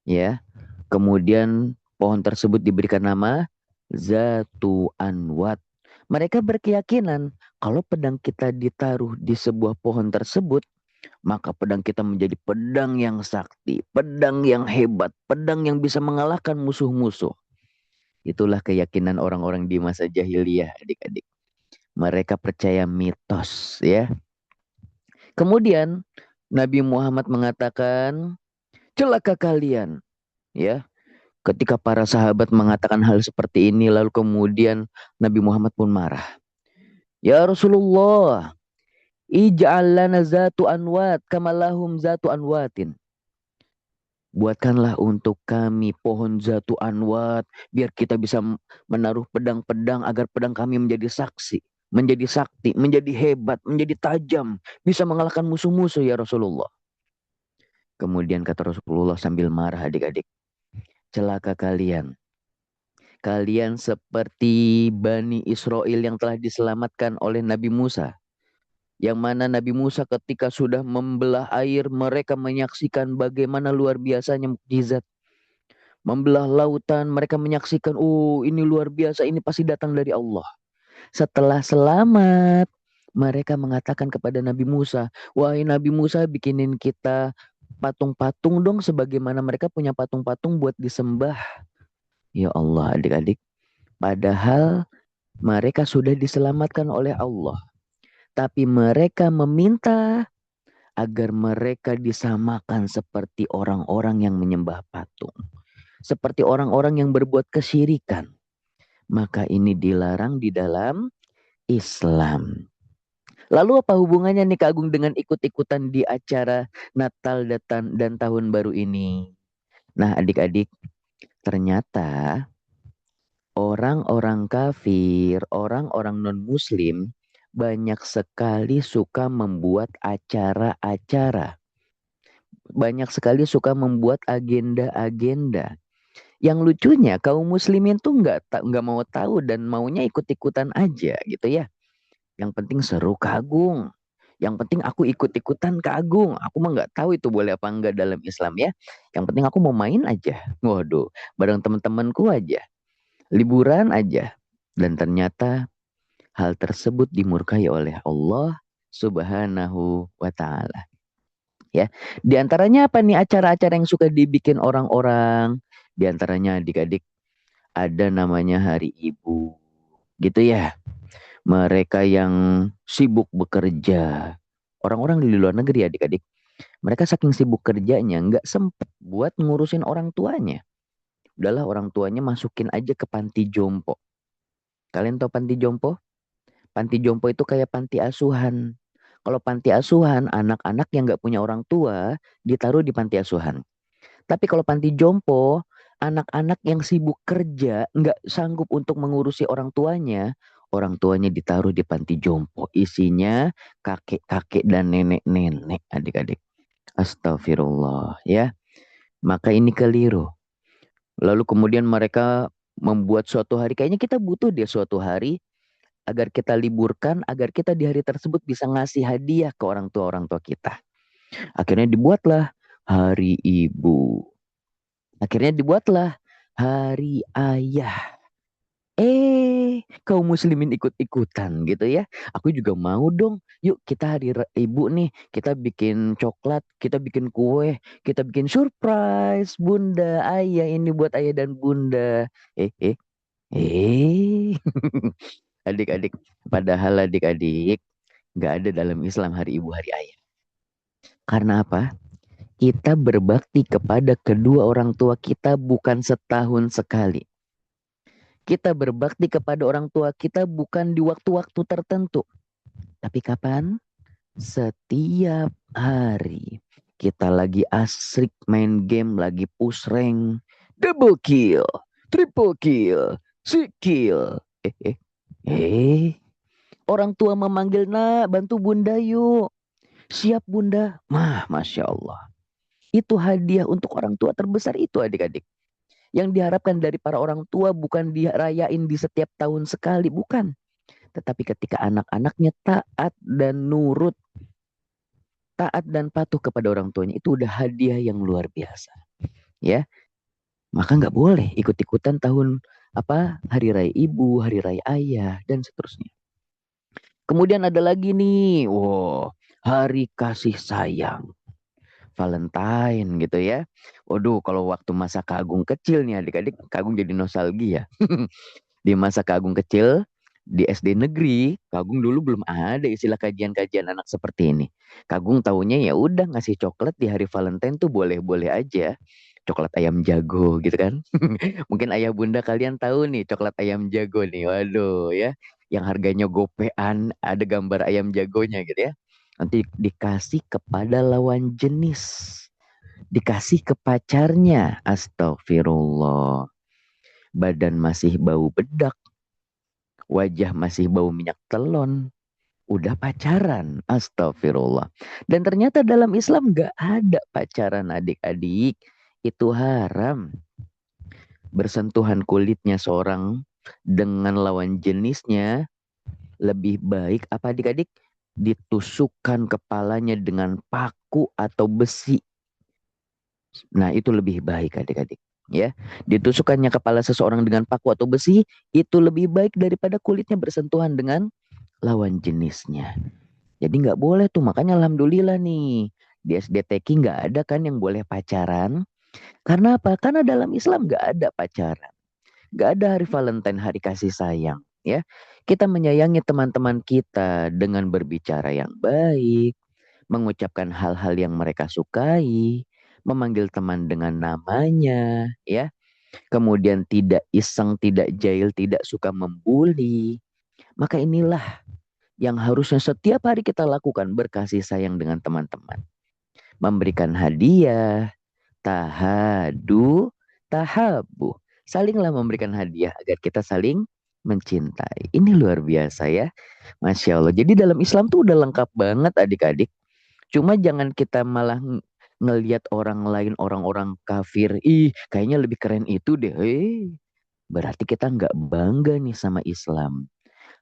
Ya. Kemudian pohon tersebut diberikan nama Zatu Anwat. Mereka berkeyakinan kalau pedang kita ditaruh di sebuah pohon tersebut, maka pedang kita menjadi pedang yang sakti, pedang yang hebat, pedang yang bisa mengalahkan musuh-musuh. Itulah keyakinan orang-orang di masa jahiliyah, adik-adik. Mereka percaya mitos, ya. Kemudian Nabi Muhammad mengatakan, celaka kalian, ya. Ketika para sahabat mengatakan hal seperti ini, lalu kemudian Nabi Muhammad pun marah. Ya Rasulullah, ij'al lana zatu anwat kamalahum zatu anwatin. Buatkanlah untuk kami pohon zatu anwat, biar kita bisa menaruh pedang-pedang agar pedang kami menjadi saksi, menjadi sakti, menjadi hebat, menjadi tajam, bisa mengalahkan musuh-musuh ya Rasulullah. Kemudian kata Rasulullah sambil marah, adik-adik, celaka kalian. Kalian seperti Bani Israel yang telah diselamatkan oleh Nabi Musa. Yang mana Nabi Musa ketika sudah membelah air, mereka menyaksikan bagaimana luar biasanya mukjizat. Membelah lautan, mereka menyaksikan, oh ini luar biasa, ini pasti datang dari Allah. Setelah selamat, mereka mengatakan kepada Nabi Musa, wahai Nabi Musa, bikinin kita patung-patung dong, sebagaimana mereka punya patung-patung buat disembah. Ya Allah, adik-adik. Padahal mereka sudah diselamatkan oleh Allah. Tapi mereka meminta agar mereka disamakan seperti orang-orang yang menyembah patung. Seperti orang-orang yang berbuat kesyirikan. Maka ini dilarang di dalam Islam. Lalu apa hubungannya nih Kak Agung dengan ikut-ikutan di acara Natal dan Tahun Baru ini? Nah adik-adik, ternyata orang-orang kafir, orang-orang non-muslim banyak sekali suka membuat acara-acara. Banyak sekali suka membuat agenda-agenda. Yang lucunya kaum muslimin tuh nggak mau tahu dan maunya ikut-ikutan aja gitu ya. Yang penting seru Kak Agung. Yang penting aku ikut-ikutan Kak Agung. Aku mah nggak tahu itu boleh apa enggak dalam Islam ya. Yang penting aku mau main aja. Waduh, bareng teman-temanku aja. Liburan aja. Dan ternyata hal tersebut dimurkai oleh Allah Subhanahu wa Ta'ala. Ya, di antaranya apa nih acara-acara yang suka dibikin orang-orang? Di antaranya adik-adik ada namanya Hari Ibu, gitu ya. Mereka yang sibuk bekerja, orang-orang di luar negeri adik-adik, mereka saking sibuk kerjanya nggak sempet buat ngurusin orang tuanya. Udahlah orang tuanya masukin aja ke panti jompo. Kalian tahu panti jompo? Panti jompo itu kayak panti asuhan. Kalau panti asuhan, anak-anak yang nggak punya orang tua ditaruh di panti asuhan. Tapi kalau panti jompo, anak-anak yang sibuk kerja, nggak sanggup untuk mengurusi orang tuanya ditaruh di panti jompo. Isinya kakek-kakek dan nenek-nenek, adik-adik. Astagfirullah, ya. Maka ini keliru. Lalu kemudian mereka membuat suatu hari, kayaknya kita butuh deh suatu hari, agar kita liburkan, agar kita di hari tersebut bisa ngasih hadiah ke orang tua kita. Akhirnya dibuatlah hari ibu. Akhirnya dibuatlah hari ayah. Kaum muslimin ikut-ikutan gitu ya. Aku juga mau dong. Yuk kita hari ibu nih. Kita bikin coklat, kita bikin kue, kita bikin surprise. Bunda, ayah ini buat ayah dan bunda. Eh, eh, eh. Adik-adik. Padahal adik-adik nggak ada dalam Islam hari ibu, hari ayah. Karena apa? Kita berbakti kepada kedua orang tua kita bukan setahun sekali. Kita berbakti kepada orang tua kita bukan di waktu-waktu tertentu. Tapi kapan? Setiap hari. Kita lagi asik main game, lagi push rank. Double kill, triple kill, six kill. Orang tua memanggil, nak bantu bunda yuk. Siap bunda. Masya Allah. Itu hadiah untuk orang tua terbesar itu adik-adik. Yang diharapkan dari para orang tua bukan dirayain di setiap tahun sekali, bukan. Tetapi ketika anak-anaknya taat dan nurut, taat dan patuh kepada orang tuanya, itu udah hadiah yang luar biasa. Ya, maka nggak boleh ikut-ikutan tahun hari raya ibu, hari raya ayah, dan seterusnya. Kemudian ada lagi nih, hari kasih sayang. Valentine gitu ya. Waduh, kalau waktu masa Kak Agung kecil nih adik-adik, Kak Agung jadi nostalgia. Di masa Kak Agung kecil, di SD negeri, Kak Agung dulu belum ada istilah kajian-kajian anak seperti ini. Kak Agung taunya ya udah ngasih coklat di hari Valentine tuh boleh-boleh aja. Coklat ayam jago gitu kan. Mungkin ayah bunda kalian tahu nih coklat ayam jago nih. Waduh ya. Yang harganya gopean, ada gambar ayam jagonya gitu ya. Nanti dikasih kepada lawan jenis. Dikasih ke pacarnya. Astagfirullah. Badan masih bau bedak. Wajah masih bau minyak telon. Udah pacaran. Astagfirullah. Dan ternyata dalam Islam gak ada pacaran adik-adik. Itu haram. Bersentuhan kulitnya seorang dengan lawan jenisnya lebih baik apa adik-adik? Ditusukkan kepalanya dengan paku atau besi. Nah, itu lebih baik adik-adik. Ya, ditusukkannya kepala seseorang dengan paku atau besi itu lebih baik daripada kulitnya bersentuhan dengan lawan jenisnya. Jadi nggak boleh tuh, makanya alhamdulillah nih di SDTK nggak ada kan yang boleh pacaran. Karena apa? Karena dalam Islam nggak ada pacaran. Nggak ada hari Valentine, hari kasih sayang. Ya, kita menyayangi teman-teman kita dengan berbicara yang baik, mengucapkan hal-hal yang mereka sukai, memanggil teman dengan namanya, ya. Kemudian tidak iseng, tidak jahil, tidak suka membuli. Maka inilah yang harusnya setiap hari kita lakukan, berkasih sayang dengan teman-teman. Memberikan hadiah, tahadu, tahabu. Salinglah memberikan hadiah agar kita saling mencintai. Ini luar biasa ya. Masya Allah. Jadi dalam Islam tuh udah lengkap banget adik-adik. Cuma jangan kita malah ngelihat orang lain, orang-orang kafir. Kayaknya lebih keren itu deh. Berarti kita nggak bangga nih sama Islam.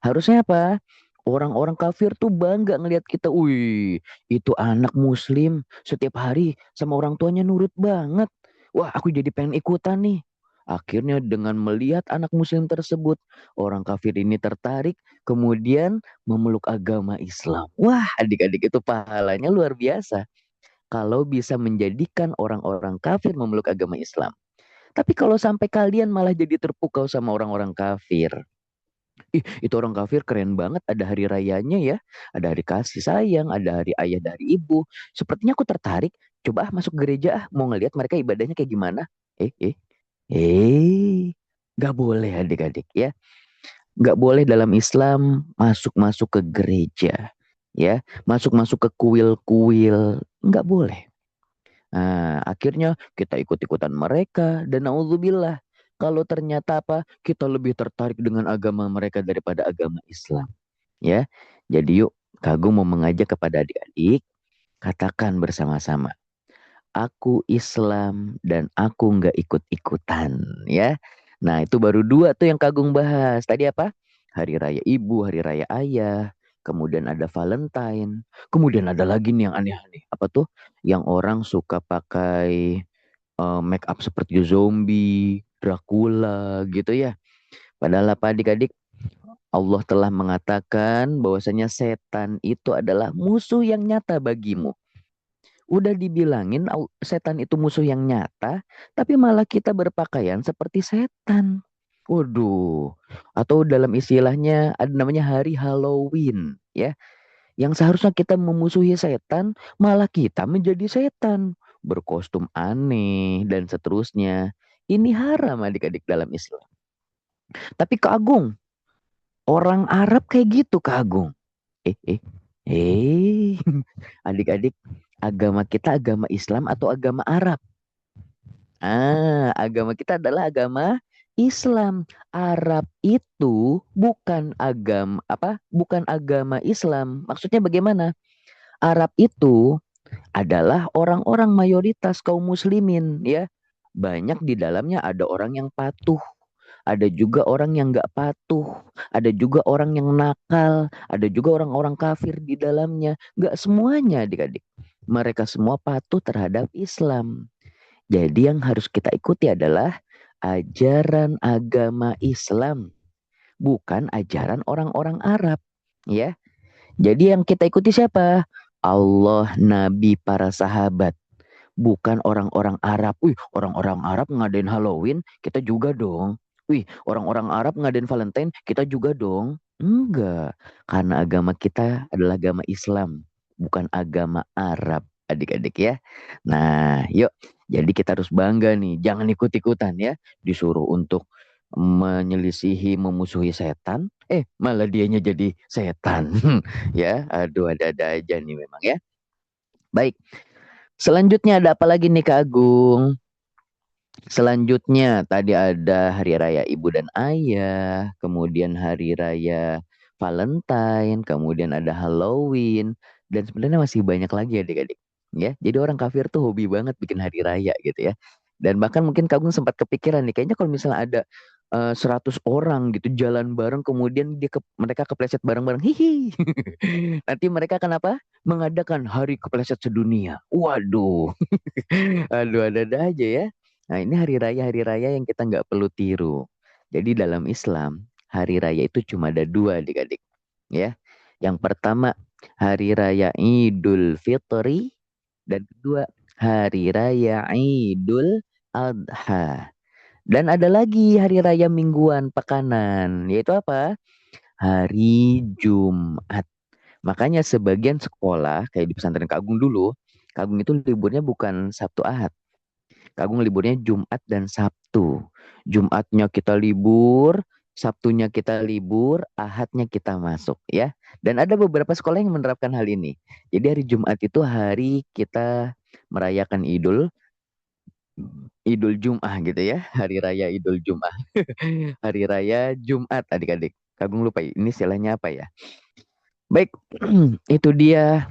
Harusnya apa? Orang-orang kafir tuh bangga ngelihat kita. Wih, itu anak muslim setiap hari sama orang tuanya nurut banget. Wah, aku jadi pengen ikutan nih. Akhirnya dengan melihat anak muslim tersebut, orang kafir ini tertarik, kemudian memeluk agama Islam. Wah, adik-adik itu pahalanya luar biasa. Kalau bisa menjadikan orang-orang kafir memeluk agama Islam. Tapi kalau sampai kalian malah jadi terpukau sama orang-orang kafir, itu orang kafir keren banget, ada hari rayanya ya, ada hari kasih sayang, ada hari ayah dari ibu. Sepertinya aku tertarik, coba masuk gereja mau ngelihat mereka ibadahnya kayak gimana. Eh, eh, Gak boleh adik-adik ya. Gak boleh dalam Islam masuk-masuk ke gereja. Ya, masuk-masuk ke kuil-kuil. Gak boleh. Nah, akhirnya kita ikut-ikutan mereka. Dan na'udzubillah. Kalau ternyata kita lebih tertarik dengan agama mereka daripada agama Islam. Ya, jadi yuk, Kagum mau mengajak kepada adik-adik. Katakan bersama-sama. Aku Islam dan aku nggak ikut-ikutan, ya. Nah, itu baru dua tuh yang Kagum bahas. Tadi apa? Hari raya ibu, hari raya ayah. kemudian ada Valentine, kemudian ada lagi nih yang aneh-aneh. Apa tuh? Yang orang suka pakai make up seperti zombie, Dracula gitu ya. Padahal apa adik-adik? Allah telah mengatakan bahwasanya setan itu adalah musuh yang nyata bagimu. Udah dibilangin setan itu musuh yang nyata, tapi malah kita berpakaian seperti setan. Waduh, atau dalam istilahnya ada namanya hari Halloween, ya. Yang seharusnya kita memusuhi setan, malah kita menjadi setan. Berkostum aneh dan seterusnya. Ini haram adik-adik dalam Islam. Tapi Kak Agung, orang Arab kayak gitu Kak Agung. Eh, eh, eh. Adik-adik, agama kita agama Islam atau agama Arab? Agama kita adalah agama Islam. Arab itu bukan agama apa? Bukan agama Islam. Maksudnya bagaimana? Arab itu adalah orang-orang mayoritas kaum muslimin ya. Banyak di dalamnya ada orang yang patuh, ada juga orang yang nggak patuh, ada juga orang yang nakal, ada juga orang-orang kafir di dalamnya. Nggak semuanya adik-adik. Mereka semua patuh terhadap Islam. Jadi yang harus kita ikuti adalah ajaran agama Islam, bukan ajaran orang-orang Arab, ya. Jadi yang kita ikuti siapa? Allah, Nabi, para sahabat, bukan orang-orang Arab. Wih, orang-orang Arab ngadain Halloween, kita juga dong. Wih, orang-orang Arab ngadain Valentine, kita juga dong. Enggak, karena agama kita adalah agama Islam, bukan agama Arab, adik-adik ya. Nah, yuk. Jadi kita harus bangga nih, jangan ikut-ikutan ya. Disuruh untuk menyelisihi, memusuhi setan, malah dianya jadi setan. Ya, aduh ada-ada aja nih memang ya. Baik, selanjutnya ada apa lagi nih Kak Agung? Selanjutnya tadi ada Hari Raya Ibu dan Ayah, kemudian Hari Raya Valentine, kemudian ada Halloween, dan sebenarnya masih banyak lagi adik-adik. Ya, jadi orang kafir tuh hobi banget bikin hari raya gitu ya. Dan bahkan mungkin Kak Agung sempat kepikiran nih, kayaknya kalau misalnya ada 100 orang gitu jalan bareng, kemudian mereka kepleset bareng-bareng, hihi. Nanti mereka akan apa? Mengadakan hari kepleset sedunia. Waduh, aduh ada-ada aja ya. Nah ini hari raya yang kita nggak perlu tiru. Jadi dalam Islam, hari raya itu cuma ada dua adik-adik. Ya, yang pertama hari raya Idul Fitri, dan kedua hari raya Idul Adha. Dan ada lagi hari raya mingguan pekanan, yaitu apa? Hari Jumat. Makanya sebagian sekolah, kayak di pesantren Kak Agung dulu, Kak Agung itu liburnya bukan Sabtu Ahad. Kak Agung liburnya Jumat dan Sabtu. Jumatnya kita libur, Sabtunya kita libur, Ahadnya kita masuk ya. Dan ada beberapa sekolah yang menerapkan hal ini. Jadi hari Jumat itu hari kita merayakan Idul Jum'ah gitu ya. Hari raya Idul Jum'ah. Hari raya Jumat adik-adik. Kak Agung lupa ini istilahnya apa ya. Baik, itu dia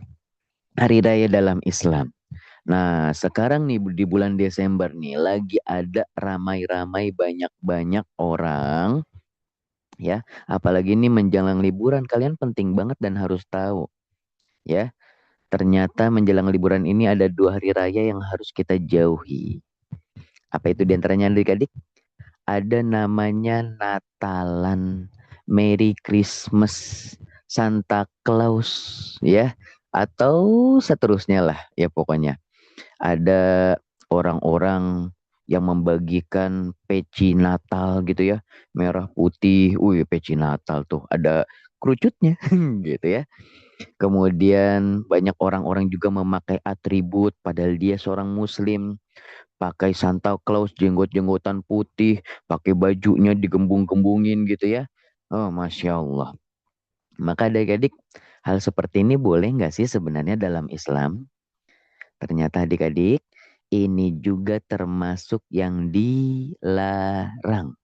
hari raya dalam Islam. Nah, sekarang nih di bulan Desember nih lagi ada ramai-ramai banyak-banyak orang ya. Apalagi ini menjelang liburan, kalian penting banget dan harus tahu ya. Ternyata menjelang liburan ini ada 2 hari raya yang harus kita jauhi. Apa itu diantaranya adik-adik? Ada namanya Natalan, Merry Christmas, Santa Claus ya. Atau seterusnya lah ya pokoknya. Ada orang-orang yang membagikan peci Natal gitu ya, merah putih, peci Natal tuh ada kerucutnya gitu ya. Kemudian banyak orang-orang juga memakai atribut padahal dia seorang muslim, pakai Santa Claus, jenggot-jenggotan putih, pakai bajunya digembung-gembungin gitu ya. Oh, Masya Allah. Maka adik-adik, hal seperti ini boleh nggak sih sebenarnya dalam Islam? Ternyata adik-adik, ini juga termasuk yang dilarang.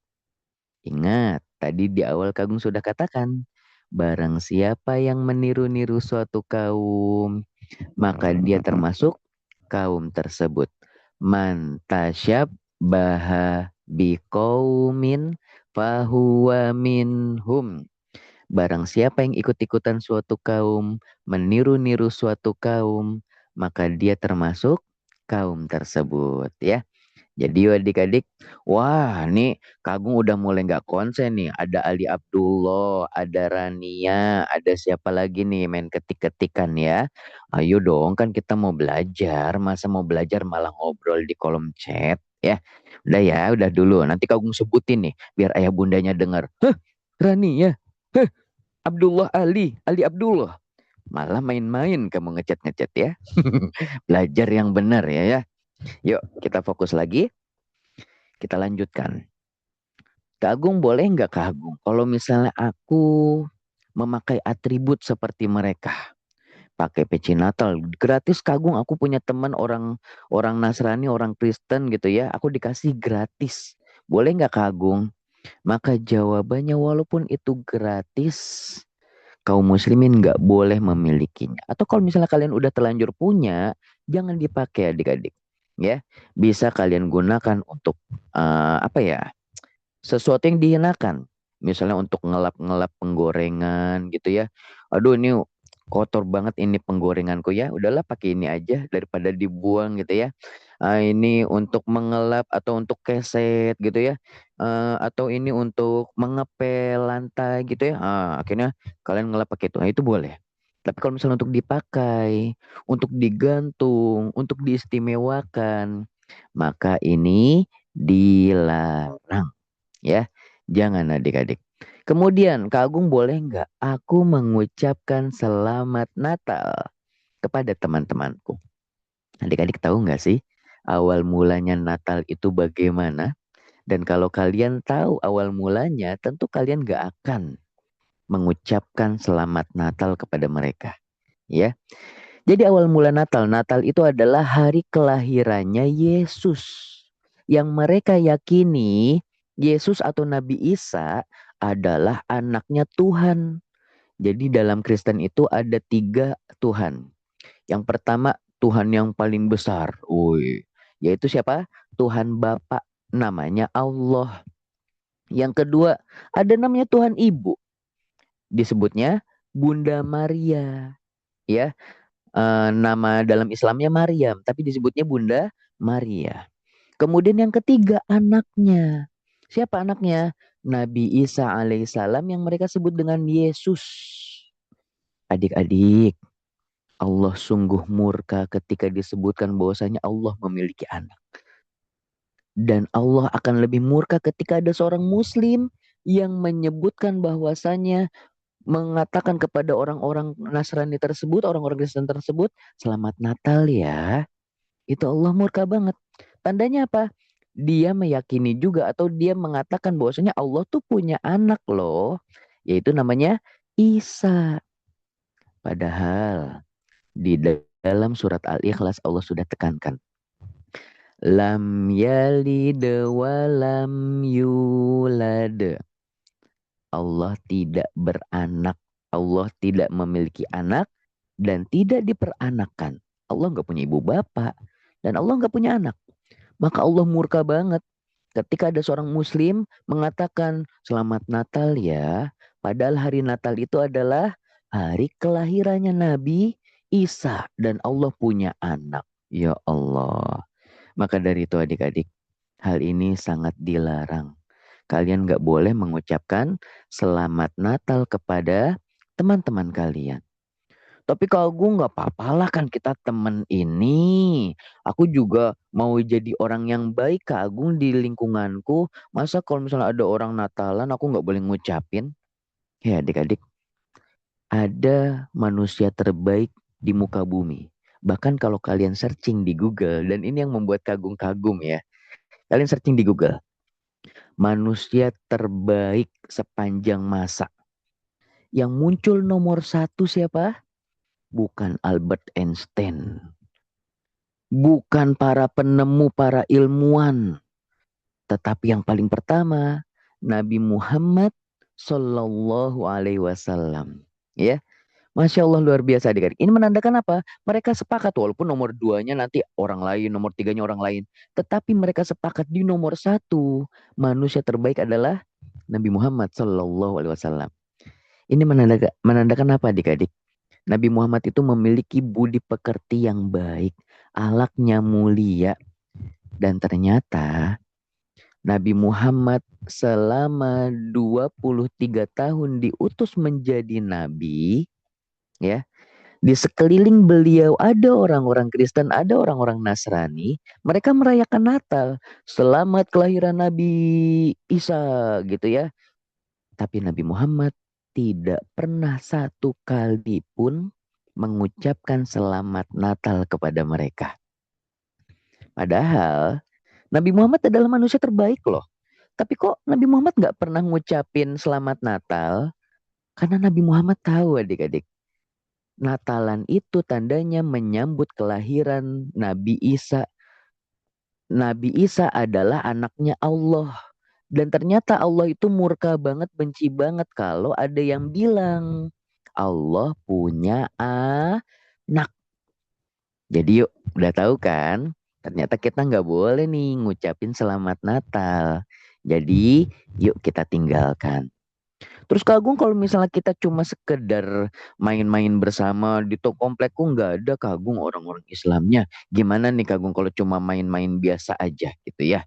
Ingat, tadi di awal Kak Agung sudah katakan, barang siapa yang meniru-niru suatu kaum, maka dia termasuk kaum tersebut. Man tasyabbaha biqaumin fahuwa minhum. Barang siapa yang ikut-ikutan suatu kaum, meniru-niru suatu kaum, maka dia termasuk kaum tersebut ya. Jadi adik-adik, wah nih Kak Agung udah mulai nggak konsen nih. Ada Ali Abdullah, ada Rania, ada siapa lagi nih main ketik-ketikan ya. Ayo dong kan kita mau belajar, masa mau belajar malah ngobrol di kolom chat ya. Udah ya, udah dulu. Nanti Kak Agung sebutin nih, biar ayah bundanya dengar. Heh, Rania, heh, Abdullah Ali, Ali Abdullah. Malah main-main kamu ngechat-ngechat ya. Belajar yang benar ya. Yuk kita fokus lagi. Kita lanjutkan. Kak Agung boleh nggak Kak Agung? Kalau misalnya aku memakai atribut seperti mereka. Pakai peci Natal. Gratis Kak Agung. Aku punya teman orang orang Nasrani, orang Kristen gitu ya. Aku dikasih gratis. Boleh nggak Kak Agung? Maka jawabannya walaupun itu gratis, kaum muslimin nggak boleh memilikinya. Atau kalau misalnya kalian udah terlanjur punya, jangan dipakai adik-adik. Ya, bisa kalian gunakan untuk apa ya? Sesuatu yang dihinakan. Misalnya untuk ngelap-ngelap penggorengan gitu ya. Aduh ini kotor banget ini penggorenganku ya. Udahlah pakai ini aja daripada dibuang gitu ya. Ini untuk mengelap atau untuk keset gitu ya. Atau ini untuk mengepel lantai gitu ya. Akhirnya kalian ngelap pakai itu. Nah, itu boleh. Tapi kalau misalnya untuk dipakai, untuk digantung, untuk diistimewakan, maka ini dilarang ya. Jangan adik-adik. Kemudian Kak Agung boleh nggak aku mengucapkan selamat Natal kepada teman-temanku? Adik-adik tahu nggak sih awal mulanya Natal itu bagaimana? Dan kalau kalian tahu awal mulanya, tentu kalian nggak akan mengucapkan selamat Natal kepada mereka. Ya, jadi awal mula Natal, Natal itu adalah hari kelahirannya Yesus. Yang mereka yakini Yesus atau Nabi Isa adalah anaknya Tuhan. Jadi dalam Kristen itu ada 3 Tuhan. Yang pertama Tuhan yang paling besar. Yaitu siapa? Tuhan Bapa, namanya Allah. Yang kedua ada namanya Tuhan Ibu. Disebutnya Bunda Maria. Ya, nama dalam Islamnya Maryam, tapi disebutnya Bunda Maria. Kemudian yang ketiga anaknya. Siapa anaknya? Nabi Isa alaihissalam yang mereka sebut dengan Yesus. Adik-adik, Allah sungguh murka ketika disebutkan bahwasanya Allah memiliki anak. Dan Allah akan lebih murka ketika ada seorang muslim yang menyebutkan bahwasanya mengatakan kepada orang-orang Nasrani tersebut, orang-orang Kristen tersebut, selamat Natal ya. Itu Allah murka banget. Tandanya apa? Dia meyakini juga atau dia mengatakan bahwasanya Allah tuh punya anak loh. Yaitu namanya Isa. Padahal di dalam surat Al-Ikhlas Allah sudah tekankan. Lam yalid wa lam yulad. Allah tidak beranak. Allah tidak memiliki anak dan tidak diperanakkan. Allah nggak punya ibu bapak dan Allah nggak punya anak. Maka Allah murka banget ketika ada seorang muslim mengatakan selamat Natal ya. Padahal hari Natal itu adalah hari kelahirannya Nabi Isa dan Allah punya anak. Ya Allah. Maka dari itu adik-adik, hal ini sangat dilarang. Kalian nggak boleh mengucapkan selamat Natal kepada teman-teman kalian. Tapi kalau gue nggak apa-apalah kan kita temen ini. Aku juga mau jadi orang yang baik Kak Agung di lingkunganku. Masa kalau misalnya ada orang Natalan aku nggak boleh ngucapin? Ya adik-adik, ada manusia terbaik di muka bumi. Bahkan kalau kalian searching di Google, dan ini yang membuat kagum-kagum ya. Kalian searching di Google. Manusia terbaik sepanjang masa. Yang muncul nomor 1 siapa? Bukan Albert Einstein. Bukan para penemu, para ilmuwan. Tetapi yang paling pertama, Nabi Muhammad Sallallahu Alaihi Wasallam. Ya, Masya Allah luar biasa adik-adik. Ini menandakan apa? Mereka sepakat walaupun nomor 2-nya nanti orang lain, nomor 3-nya orang lain. Tetapi mereka sepakat di nomor 1. Manusia terbaik adalah Nabi Muhammad Sallallahu Alaihi Wasallam. Ini menandakan apa adik-adik? Nabi Muhammad itu memiliki budi pekerti yang baik, akhlaknya mulia, dan ternyata Nabi Muhammad selama 23 tahun diutus menjadi nabi, ya. Di sekeliling beliau ada orang-orang Kristen, ada orang-orang Nasrani, mereka merayakan Natal, selamat kelahiran Nabi Isa gitu ya. Tapi Nabi Muhammad tidak pernah satu kali pun mengucapkan selamat Natal kepada mereka. Padahal Nabi Muhammad adalah manusia terbaik loh. Tapi kok Nabi Muhammad nggak pernah ngucapin selamat Natal? Karena Nabi Muhammad tahu adik-adik. Natalan itu tandanya menyambut kelahiran Nabi Isa. Nabi Isa adalah anaknya Allah. Dan ternyata Allah itu murka banget, benci banget kalau ada yang bilang Allah punya anak. Jadi yuk, udah tahu kan? Ternyata kita nggak boleh nih ngucapin selamat Natal. Jadi yuk kita tinggalkan. Terus Kak Agung kalau misalnya kita cuma sekedar main-main bersama di komplekku nggak ada Kak Agung orang-orang Islamnya. Gimana nih Kak Agung kalau cuma main-main biasa aja gitu ya.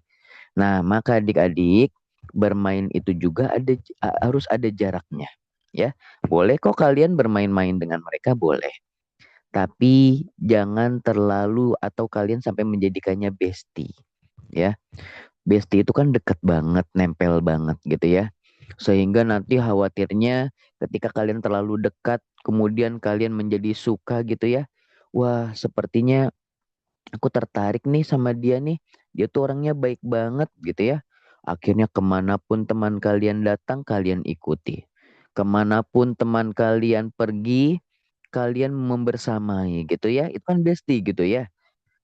Nah, maka adik-adik bermain itu juga harus ada jaraknya, ya. Boleh kok kalian bermain-main dengan mereka boleh. Tapi jangan terlalu atau kalian sampai menjadikannya bestie, ya. Bestie itu kan deket banget, nempel banget gitu ya. Sehingga nanti khawatirnya ketika kalian terlalu dekat, kemudian kalian menjadi suka gitu ya. Wah, sepertinya aku tertarik nih sama dia nih. Dia tuh orangnya baik banget gitu ya. Akhirnya kemanapun teman kalian datang, kalian ikuti. Kemanapun teman kalian pergi, kalian membersamai gitu ya. Itu kan bestie gitu ya.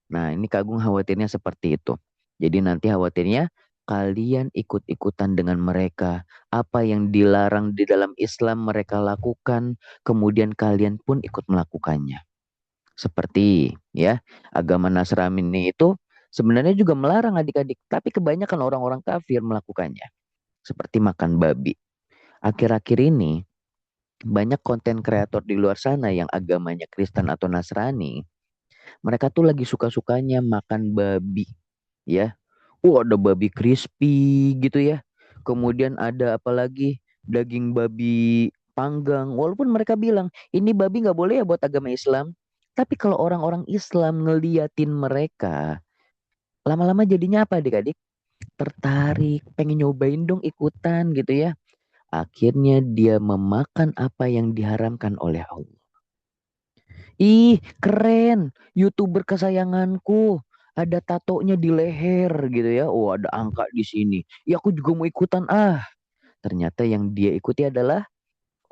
Nah ini Kak Agung khawatirnya seperti itu. Jadi nanti khawatirnya kalian ikut-ikutan dengan mereka. Apa yang dilarang di dalam Islam mereka lakukan, kemudian kalian pun ikut melakukannya. Seperti ya agama Nasrani itu sebenarnya juga melarang adik-adik, tapi kebanyakan orang-orang kafir melakukannya. Seperti makan babi. Akhir-akhir ini banyak konten kreator di luar sana yang agamanya Kristen atau Nasrani, mereka tuh lagi suka-sukanya makan babi, ya. Ada babi crispy gitu ya. Kemudian ada apalagi daging babi panggang. Walaupun mereka bilang ini babi nggak boleh ya buat agama Islam. Tapi kalau orang-orang Islam ngeliatin mereka, lama-lama jadinya apa adik-adik? Tertarik, pengen nyobain dong ikutan gitu ya. Akhirnya dia memakan apa yang diharamkan oleh Allah. Ih, keren. YouTuber kesayanganku. Ada tatonya di leher gitu ya. Oh, ada angka di sini. Ya aku juga mau ikutan ah. Ternyata yang dia ikuti adalah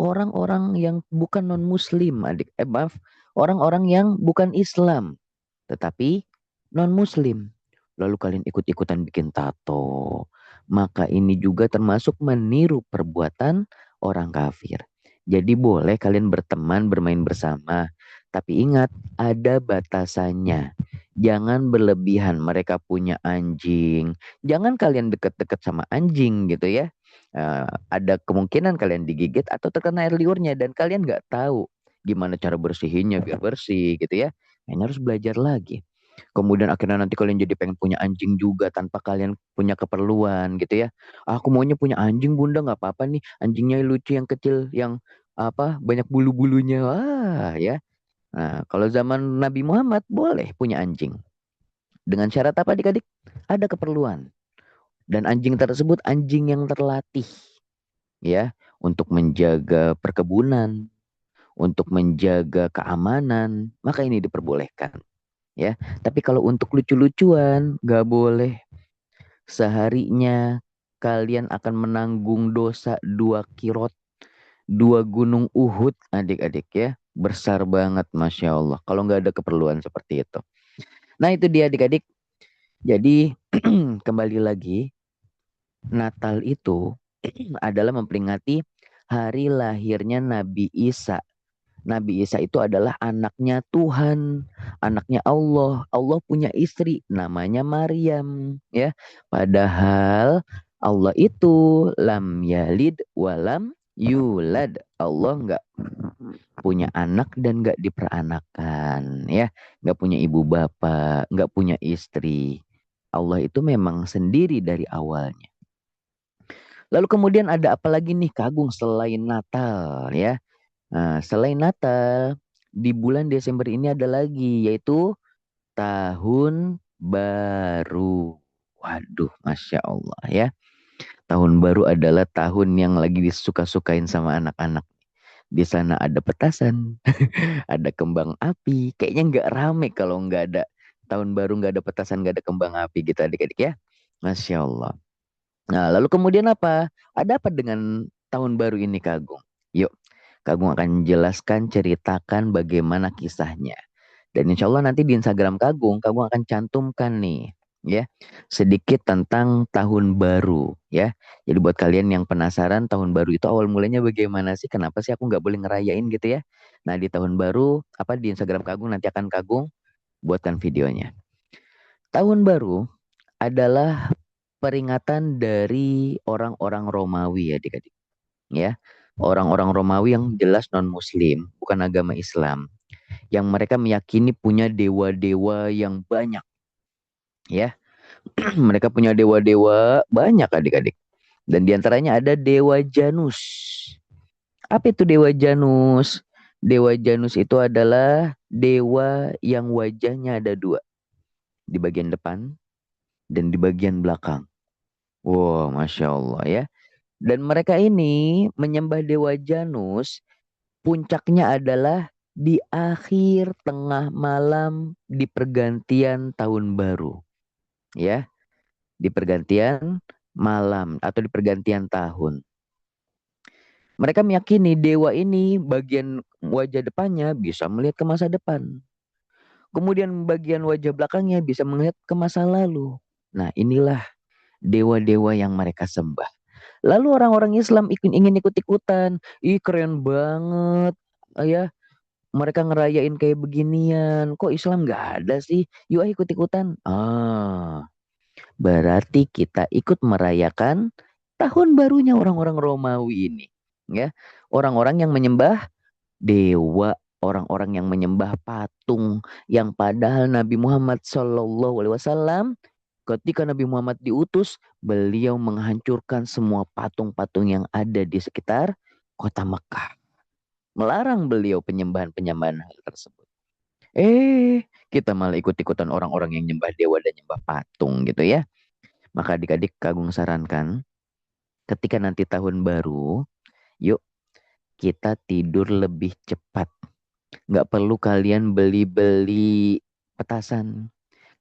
orang-orang yang bukan non-muslim, adik. Maaf, orang-orang yang bukan Islam, tetapi non-muslim. Lalu kalian ikut-ikutan bikin tato. Maka ini juga termasuk meniru perbuatan orang kafir. Jadi boleh kalian berteman, bermain bersama. Tapi ingat, ada batasannya. Jangan berlebihan. Mereka punya anjing. Jangan kalian deket-deket sama anjing gitu ya. Ada kemungkinan kalian digigit atau terkena air liurnya. Dan kalian nggak tahu gimana cara bersihinnya biar bersih gitu ya. Ini harus belajar lagi. Kemudian akhirnya nanti kalian jadi pengen punya anjing juga tanpa kalian punya keperluan gitu ya. Aku maunya punya anjing bunda nggak apa-apa nih. Anjingnya lucu yang kecil yang apa banyak bulu-bulunya. Wah ya. Nah, kalau zaman Nabi Muhammad boleh punya anjing. Dengan syarat apa adik-adik? Ada keperluan. Dan anjing tersebut anjing yang terlatih. Ya, untuk menjaga perkebunan, untuk menjaga keamanan, maka ini diperbolehkan. Ya, tapi kalau untuk lucu-lucuan gak boleh. Seharinya kalian akan menanggung dosa 2 kirot, 2 gunung Uhud adik-adik ya. Besar banget Masya Allah. Kalau nggak ada keperluan seperti itu. Nah itu dia adik-adik. Jadi kembali lagi. Natal itu adalah memperingati hari lahirnya Nabi Isa. Nabi Isa itu adalah anaknya Tuhan, anaknya Allah. Allah punya istri namanya Maryam, ya. Padahal Allah itu lam yalid walam yulad. Allah nggak punya anak dan nggak diperanakan, ya. Nggak punya ibu bapak, nggak punya istri. Allah itu memang sendiri dari awalnya. Lalu kemudian ada apa lagi nih Kak Agung selain Natal, ya? Nah, selain Natal, di bulan Desember ini ada lagi, yaitu Tahun Baru. Waduh, Masya Allah ya. Tahun Baru adalah tahun yang lagi disuka-sukain sama anak-anak. Di sana ada petasan, ada kembang api. Kayaknya nggak rame kalau nggak ada Tahun Baru, nggak ada petasan, nggak ada kembang api gitu adik-adik ya. Masya Allah. Nah, lalu kemudian apa? Ada apa dengan Tahun Baru ini Kak Agung? Yuk, Kak Agung akan jelaskan, ceritakan bagaimana kisahnya. Dan insya Allah nanti di Instagram Kak Agung akan cantumkan nih, ya, sedikit tentang Tahun Baru, ya. Jadi buat kalian yang penasaran Tahun Baru itu awal mulanya bagaimana sih? Kenapa sih aku nggak boleh ngerayain gitu ya? Nah di Tahun Baru, di Instagram Kak Agung nanti akan Kak Agung buatkan videonya. Tahun Baru adalah peringatan dari orang-orang Romawi ya adik-adik. Ya, orang-orang Romawi yang jelas non-Muslim, bukan agama Islam, yang mereka meyakini punya dewa-dewa yang banyak, ya. Mereka punya dewa-dewa banyak adik-adik. Dan diantaranya ada Dewa Janus. Apa itu Dewa Janus? Dewa Janus itu adalah dewa yang wajahnya ada dua, di bagian depan dan di bagian belakang. Wow, Masya Allah ya. Dan mereka ini menyembah Dewa Janus, puncaknya adalah di akhir tengah malam di pergantian tahun baru. Ya, di pergantian malam atau di pergantian tahun. Mereka meyakini dewa ini bagian wajah depannya bisa melihat ke masa depan. Kemudian bagian wajah belakangnya bisa melihat ke masa lalu. Nah, inilah dewa-dewa yang mereka sembah. Lalu orang-orang Islam ingin ikut-ikutan. Ih, keren banget. Ya, mereka ngerayain kayak beginian. Kok Islam nggak ada sih? Yuk ikut-ikutan. Berarti kita ikut merayakan tahun barunya orang-orang Romawi ini. Ya, orang-orang yang menyembah dewa, orang-orang yang menyembah patung, yang padahal Nabi Muhammad SAW ketika Nabi Muhammad diutus, beliau menghancurkan semua patung-patung yang ada di sekitar kota Mekah. Melarang beliau penyembahan-penyembahan hal tersebut. Kita malah ikut-ikutan orang-orang yang nyembah dewa dan nyembah patung gitu ya. Maka adik-adik Kak Agung sarankan, ketika nanti tahun baru, yuk kita tidur lebih cepat. Nggak perlu kalian beli-beli petasan,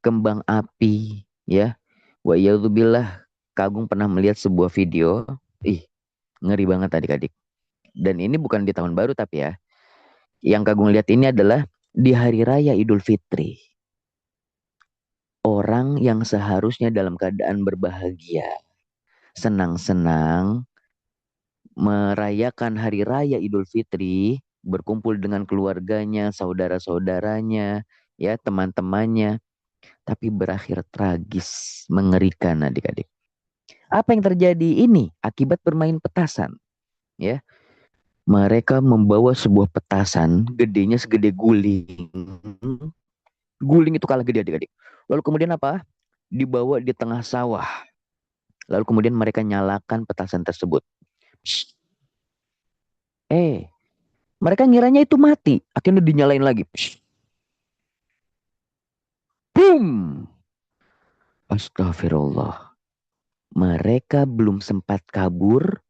kembang api, ya. Wa iyadzubillah, Kak Agung pernah melihat sebuah video, ngeri banget adik-adik. Dan ini bukan di tahun baru tapi ya, yang Kak Agung lihat ini adalah di hari raya Idul Fitri. Orang yang seharusnya dalam keadaan berbahagia, senang-senang, merayakan hari raya Idul Fitri, berkumpul dengan keluarganya, saudara-saudaranya, ya, teman-temannya, tapi berakhir tragis, mengerikan adik-adik. Apa yang terjadi ini akibat bermain petasan, ya. Mereka membawa sebuah petasan gedenya segede guling. Guling itu kalah gede adik-adik. Lalu kemudian apa? Dibawa di tengah sawah. Lalu kemudian mereka nyalakan petasan tersebut. Mereka ngiranya itu mati. Akhirnya dinyalain lagi. Boom! Astagfirullah. Mereka belum sempat kabur,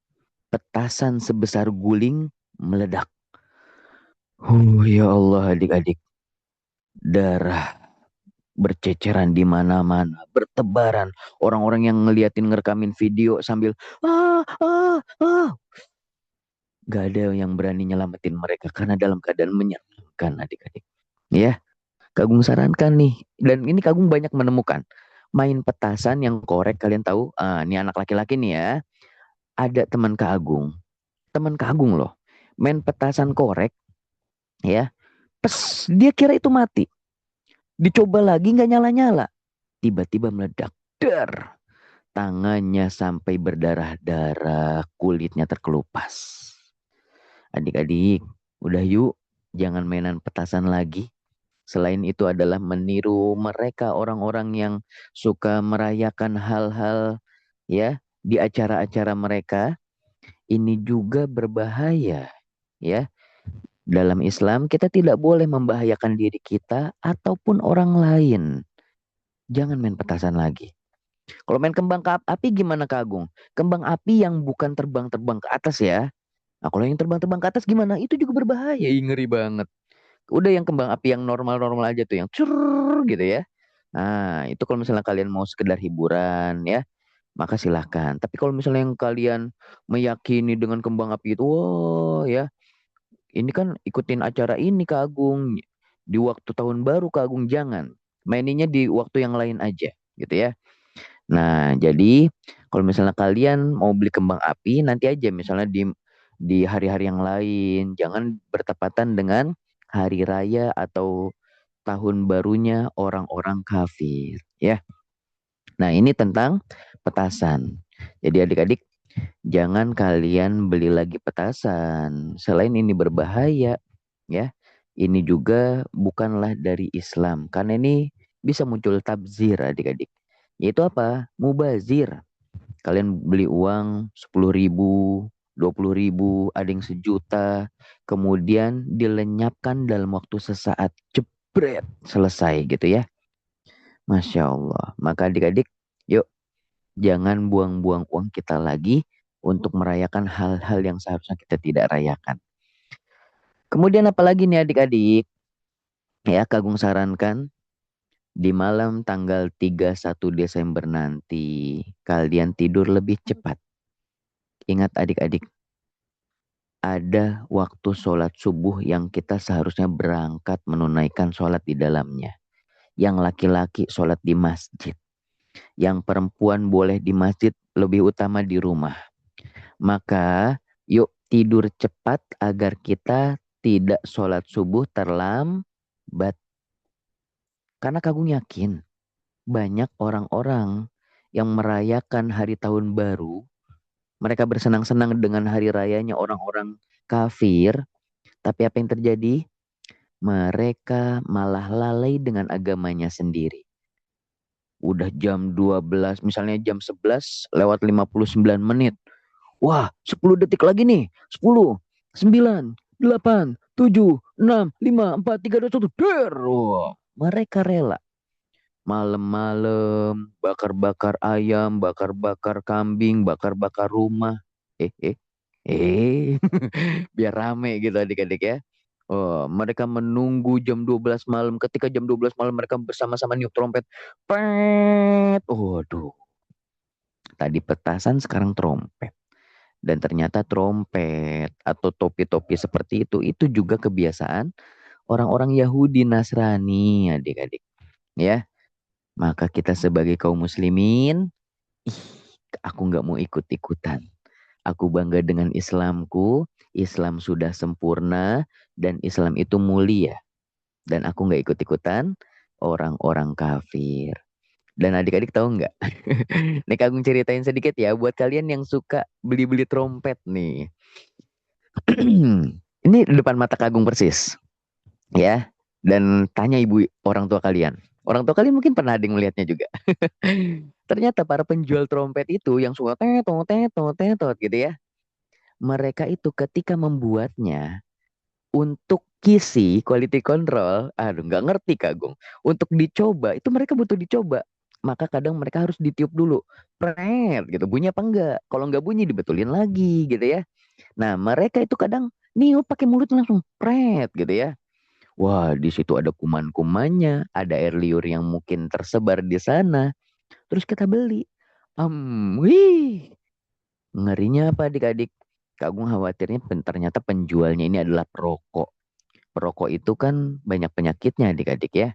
petasan sebesar guling meledak. Ya Allah adik-adik. Darah berceceran di mana-mana, bertebaran. Orang-orang yang ngerekamin video sambil gak ada yang berani nyelamatin mereka karena dalam keadaan menyeramkan adik-adik. Ya, Kak Agung sarankan nih, dan ini Kak Agung banyak menemukan main petasan yang korek. Kalian tahu, ini anak laki-laki nih ya. Ada teman Kak Agung loh, main petasan korek, ya. Dia kira itu mati. Dicoba lagi nggak nyala-nyala. Tiba-tiba meledak. Tangannya sampai berdarah-darah, kulitnya terkelupas. Adik-adik, udah yuk, jangan mainan petasan lagi. Selain itu adalah meniru mereka orang-orang yang suka merayakan hal-hal ya di acara-acara mereka. Ini juga berbahaya ya. Dalam Islam kita tidak boleh membahayakan diri kita ataupun orang lain. Jangan main petasan lagi. Kalau main kembang api gimana Kak Agung? Kembang api yang bukan terbang-terbang ke atas ya. Nah kalau yang terbang-terbang ke atas gimana? Itu juga berbahaya. Ih, ngeri banget. Udah yang kembang api yang normal-normal aja tuh. Yang cur gitu ya. Nah itu kalau misalnya kalian mau sekedar hiburan ya. Maka silahkan. Tapi kalau misalnya yang kalian meyakini dengan kembang api itu. Wah ya. Ini kan ikutin acara ini Kak Agung. Di waktu tahun baru Kak Agung jangan. Maininnya di waktu yang lain aja. Gitu ya. Nah, jadi kalau misalnya kalian mau beli kembang api, nanti aja misalnya di hari-hari yang lain, jangan bertepatan dengan hari raya atau tahun barunya orang-orang kafir, ya. Nah, ini tentang petasan. Jadi adik-adik, jangan kalian beli lagi petasan. Selain ini berbahaya, ya. Ini juga bukanlah dari Islam, karena ini bisa muncul tabzir adik-adik. Yaitu apa? Mubazir. Kalian beli uang 10.000, 20.000, ada yang sejuta. Kemudian dilenyapkan dalam waktu sesaat. Jebret, selesai gitu ya. Masya Allah. Maka adik-adik, yuk jangan buang-buang uang kita lagi untuk merayakan hal-hal yang seharusnya kita tidak rayakan. Kemudian apalagi nih adik-adik? Ya, Kagung sarankan di malam tanggal 31 Desember nanti, kalian tidur lebih cepat. Ingat adik-adik, ada waktu sholat subuh yang kita seharusnya berangkat menunaikan sholat di dalamnya. Yang laki-laki sholat di masjid. Yang perempuan boleh di masjid, lebih utama di rumah. Maka yuk tidur cepat agar kita tidak sholat subuh terlambat. Karena Kagung yakin banyak orang-orang yang merayakan hari tahun baru, mereka bersenang-senang dengan hari rayanya orang-orang kafir, tapi apa yang terjadi? Mereka malah lalai dengan agamanya sendiri. Udah jam 12, misalnya jam 11 lewat 59 menit. Wah, 10 detik lagi nih. 10, 9, 8, 7, 6, 5, 4, 3, 2, 1. Der. Wah, mereka rela malam-malam bakar-bakar ayam, bakar-bakar kambing, bakar-bakar rumah. Eh, eh, biar rame gitu adik-adik ya. Oh, mereka menunggu jam 12 malam. Ketika jam 12 malam mereka bersama-sama niup trompet. Pet. Waduh, tadi petasan sekarang trompet. Dan ternyata trompet atau topi-topi seperti itu juga kebiasaan orang-orang Yahudi Nasrani adik-adik. Ya, maka kita sebagai kaum muslimin, aku nggak mau ikut-ikutan. Aku bangga dengan Islamku, Islam sudah sempurna, dan Islam itu mulia. Dan aku nggak ikut-ikutan orang-orang kafir. Dan adik-adik tahu nggak? Nih Agung ceritain sedikit ya, buat kalian yang suka beli-beli trompet nih. Ini di depan mata Kagung persis. Ya, dan tanya ibu orang tua kalian. Orang tua kalian mungkin pernah ada yang melihatnya juga. Ternyata para penjual trompet itu yang suka tetot, tetot, tetot gitu ya. Mereka itu ketika membuatnya untuk kisi quality control, aduh nggak ngerti Kagung. Untuk dicoba itu mereka butuh dicoba. Maka kadang mereka harus ditiup dulu, pret gitu, bunyi apa enggak? Kalau enggak bunyi dibetulin lagi gitu ya. Nah mereka itu kadang niup pakai mulut langsung pret gitu ya. Wah di situ ada kuman-kumannya, ada air liur yang mungkin tersebar di sana. Terus kita beli. Wih, ngerinya apa adik-adik? Kak Agung khawatirnya ternyata penjualnya ini adalah perokok. Perokok itu kan banyak penyakitnya adik-adik ya.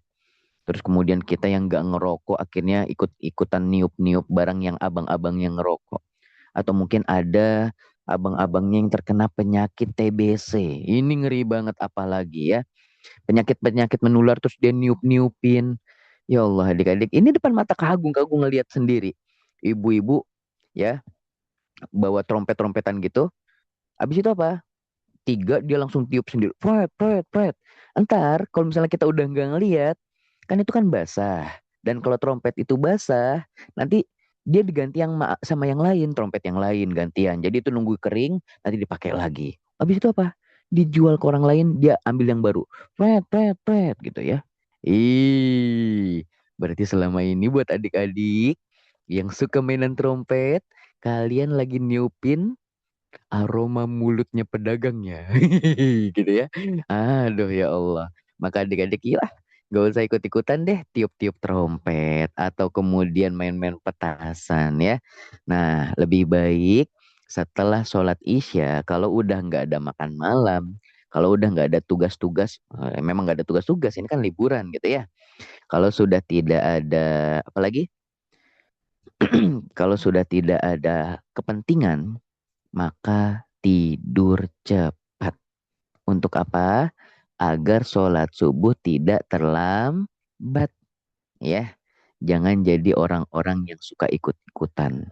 Terus kemudian kita yang gak ngerokok akhirnya ikut-ikutan niup-niup barang yang abang-abang yang ngerokok. Atau mungkin ada abang-abangnya yang terkena penyakit TBC. Ini ngeri banget apalagi ya. Penyakit-penyakit menular terus dia niup-niupin. Ya Allah adik-adik. Ini depan mata Kak Agung ngelihat sendiri. Ibu-ibu ya bawa trompet-trompetan gitu. Habis itu apa? 3 dia langsung tiup sendiri. Pret, pret, pret. Entar kalau misalnya kita udah nggak ngeliat, kan itu kan basah. Dan kalau trompet itu basah, nanti dia diganti sama yang lain, trompet yang lain gantian. Jadi itu nunggu kering, nanti dipakai lagi. Habis itu apa? Dijual ke orang lain, dia ambil yang baru. Pret, pret, pret gitu ya. Berarti selama ini buat adik-adik yang suka mainan trompet, kalian lagi niupin aroma mulutnya pedagangnya. Gitu ya. Aduh ya Allah. Maka adik-adik ya gak usah ikut-ikutan deh tiup-tiup trompet atau kemudian main-main petasan ya. Nah, lebih baik setelah sholat Isya, kalau udah nggak ada makan malam, kalau udah nggak ada tugas-tugas, memang nggak ada tugas-tugas, ini kan liburan gitu ya. Kalau sudah tidak ada, apalagi kalau sudah tidak ada kepentingan, maka tidur cepat. Untuk apa? Agar sholat subuh tidak terlambat. Ya, jangan jadi orang-orang yang suka ikut-ikutan.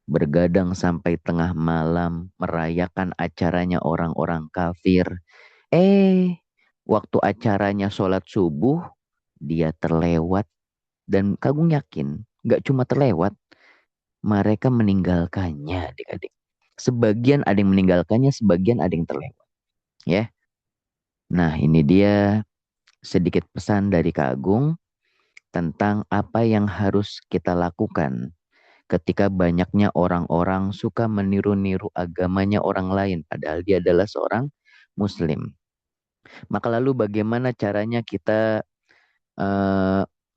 Bergadang sampai tengah malam, merayakan acaranya orang-orang kafir. Waktu acaranya sholat subuh, dia terlewat. Dan Kagung yakin, gak cuma terlewat, mereka meninggalkannya adik-adik. Sebagian ada yang meninggalkannya, sebagian ada yang terlewat. Ya. Nah, ini dia sedikit pesan dari Kak Agung tentang apa yang harus kita lakukan ketika banyaknya orang-orang suka meniru-niru agamanya orang lain, padahal dia adalah seorang Muslim. Maka lalu bagaimana caranya kita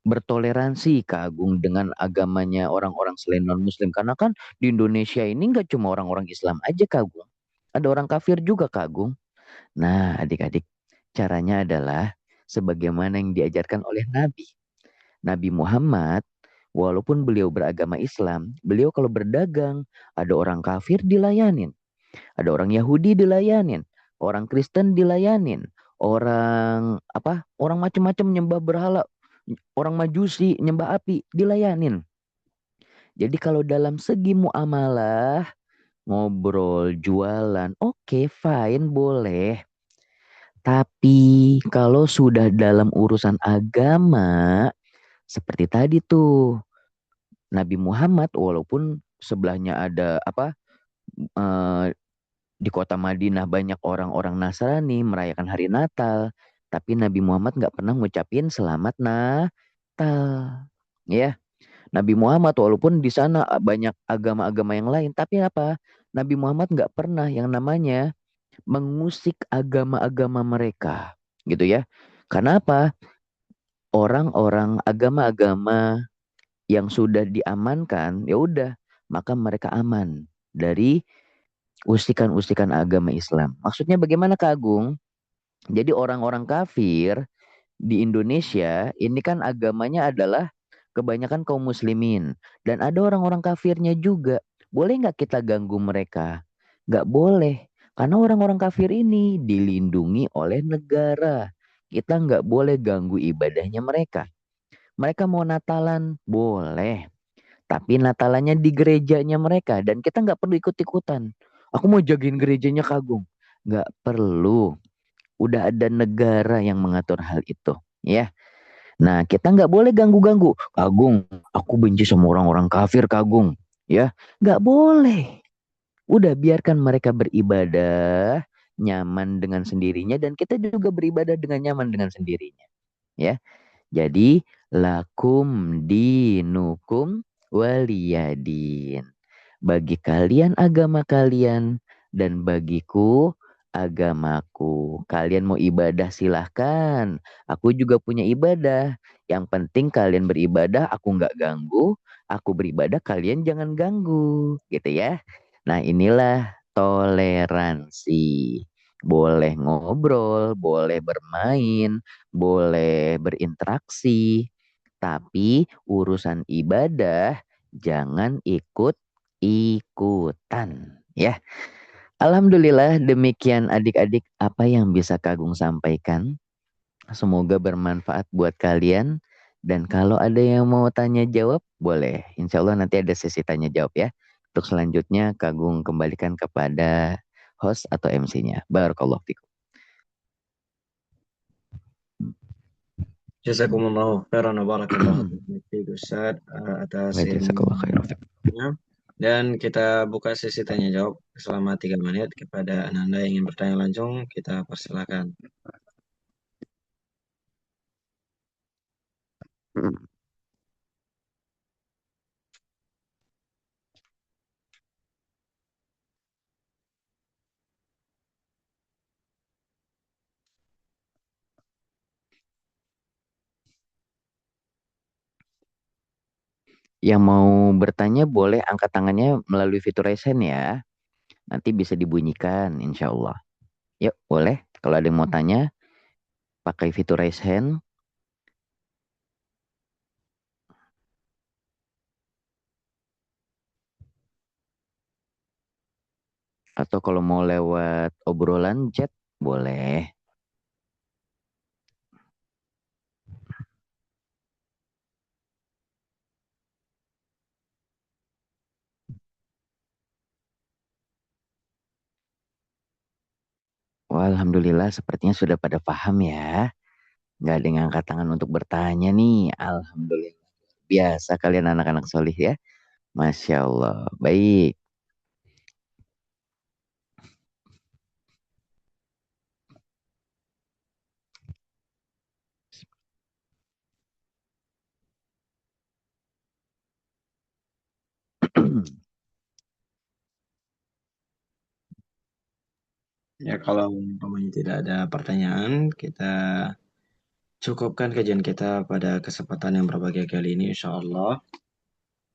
bertoleransi Kak Agung dengan agamanya orang-orang selain non-Muslim? Karena kan di Indonesia ini nggak cuma orang-orang Islam aja Kak Agung. Ada orang kafir juga Kak Agung. Nah adik-adik, caranya adalah sebagaimana yang diajarkan oleh Nabi. Nabi Muhammad, walaupun beliau beragama Islam, beliau kalau berdagang, ada orang kafir dilayanin. Ada orang Yahudi dilayanin. Orang Kristen dilayanin. Orang macam-macam nyembah berhala, orang Majusi nyembah api dilayanin. Jadi kalau dalam segi muamalah, ngobrol, jualan, oke, fine, boleh. Tapi kalau sudah dalam urusan agama, seperti tadi tuh, Nabi Muhammad walaupun sebelahnya ada di kota Madinah banyak orang-orang Nasrani merayakan hari Natal, tapi Nabi Muhammad nggak pernah ngucapin selamat Natal. Ya, Nabi Muhammad walaupun di sana banyak agama-agama yang lain, tapi apa? Nabi Muhammad nggak pernah yang namanya mengusik agama-agama mereka, gitu ya. Karena apa? Orang-orang agama-agama yang sudah diamankan, ya udah, maka mereka aman dari usikan-usikan agama Islam. Maksudnya bagaimana Kak Agung? Jadi orang-orang kafir di Indonesia ini kan agamanya adalah kebanyakan kaum muslimin. Dan ada orang-orang kafirnya juga. Boleh nggak kita ganggu mereka? Nggak boleh. Karena orang-orang kafir ini dilindungi oleh negara. Kita nggak boleh ganggu ibadahnya mereka. Mereka mau Natalan, boleh. Tapi Natalannya di gerejanya mereka. Dan kita nggak perlu ikut-ikutan. Aku mau jagain gerejanya Kak Agung. Nggak perlu. Udah ada negara yang mengatur hal itu. Ya. Nah, kita nggak boleh ganggu-ganggu. Kak Agung, aku benci sama orang-orang kafir, Kak Agung. Ya, nggak boleh. Udah biarkan mereka beribadah nyaman dengan sendirinya dan kita juga beribadah dengan nyaman dengan sendirinya. Ya. Jadi, lakum dinukum waliyadin. Bagi kalian agama kalian dan bagiku agamaku. Kalian mau ibadah silahkan. Aku juga punya ibadah. Yang penting kalian beribadah, aku nggak ganggu. Aku beribadah, kalian jangan ganggu. Gitu ya. Nah inilah toleransi. Boleh ngobrol, boleh bermain, boleh berinteraksi. Tapi urusan ibadah jangan ikut-ikutan. Ya. Alhamdulillah demikian adik-adik apa yang bisa Kak Agung sampaikan. Semoga bermanfaat buat kalian. Dan kalau ada yang mau tanya jawab, boleh. Insya Allah nanti ada sesi tanya jawab ya. Untuk selanjutnya Kak Agung kembalikan kepada host atau MC-nya. Barakallahu fikum. Jazakumullahu khairan wa barakallahu fiik Ustaz atas Jazakallahu khairan. ilmunya. Dan kita buka sesi tanya jawab selama 3 menit kepada Anda yang ingin bertanya langsung, kita persilakan. Yang mau bertanya boleh angkat tangannya melalui fitur raise hand ya. Nanti bisa dibunyikan insya Allah. Yuk boleh. Kalau ada yang mau tanya pakai fitur raise hand. Atau kalau mau lewat obrolan chat boleh. Wah, alhamdulillah sepertinya sudah pada paham ya. Nggak ada yang angkat tangan untuk bertanya nih. Alhamdulillah. Biasa kalian anak-anak solih ya. Masya Allah. Baik. Ya kalau umpamanya tidak ada pertanyaan, kita cukupkan kajian kita pada kesempatan yang berbahagia kali ini insya Allah.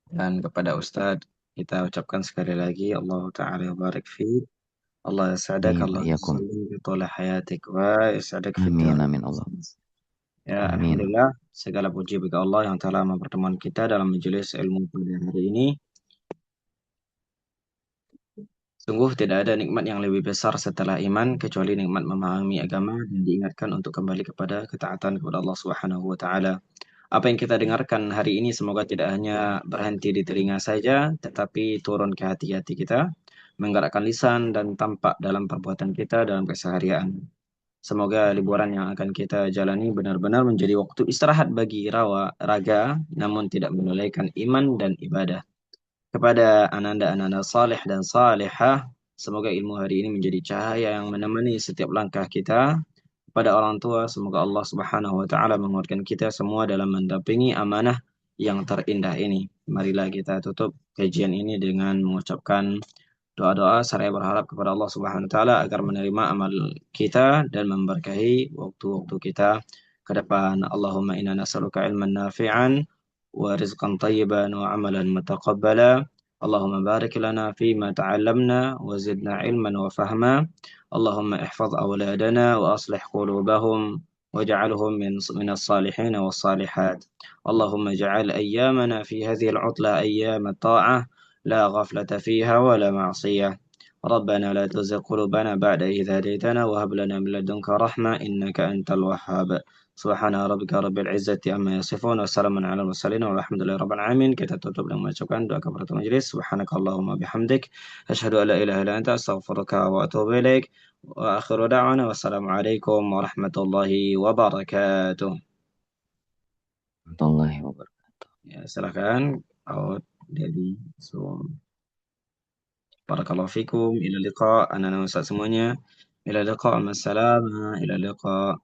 Dan kepada Ustadz kita ucapkan sekali lagi Allah Ta'ala barik fiik. Allah yasadak, Allah yasalim bitula hayatik wa yasadak Amin, amin Allah. Ya, alhamdulillah segala puji bagi Allah yang telah mempertemukan kita dalam majelis ilmu pada hari ini. Sungguh tidak ada nikmat yang lebih besar setelah iman kecuali nikmat memahami agama dan diingatkan untuk kembali kepada ketaatan kepada Allah Subhanahu wa taala. Apa yang kita dengarkan hari ini semoga tidak hanya berhenti di telinga saja, tetapi turun ke hati-hati kita, menggerakkan lisan dan tampak dalam perbuatan kita dalam keseharian. Semoga liburan yang akan kita jalani benar-benar menjadi waktu istirahat bagi raga, namun tidak melalaikan iman dan ibadah. Kepada ananda-ananda saleh dan salihah, semoga ilmu hari ini menjadi cahaya yang menemani setiap langkah kita. Pada orang tua, semoga Allah Subhanahu wa taala menguatkan kita semua dalam mendampingi amanah yang terindah ini. Marilah kita tutup kajian ini dengan mengucapkan doa-doa seraya berharap kepada Allah Subhanahu wa taala agar menerima amal kita dan memberkahi waktu-waktu kita ke depan. Allahumma inna nas'aluka ilman nafi'an wa rizqan tayyiban wa amalan mutaqabbala. Allahumma barik lana fima ta'allamna wa zidna ilman wa fahma. اللهم احفظ أولادنا وأصلح قلوبهم واجعلهم من الصالحين والصالحات. اللهم اجعل أيامنا في هذه العطلة أيام الطاعة لا غفلة فيها ولا معصية. ربنا لا تزغ قلوبنا بعد إذ هديتنا وهب لنا من لدنك رحمة إنك أنت الوهاب. سبحان ربك رب العزة عما يصفون وسلام على المرسلين والحمد لله رب العالمين. Kita tutup dengan mengucapkan doa kafaratul majelis. Subhanakallahumma bihamdik asyhadu an la ilaha illa anta astaghfiruka wa atubu ilaik. Wa akhiru da'wana wassalamualaikum warahmatullahi wabarakatuh. Warahmatullahi wabarakatuh. Ya, silakan out dari Zoom. Barakallahu fikum. Ila liqa. Anak-anak Ustaz semuanya. Ila liqa. Ma'assalamah. Ila liqa.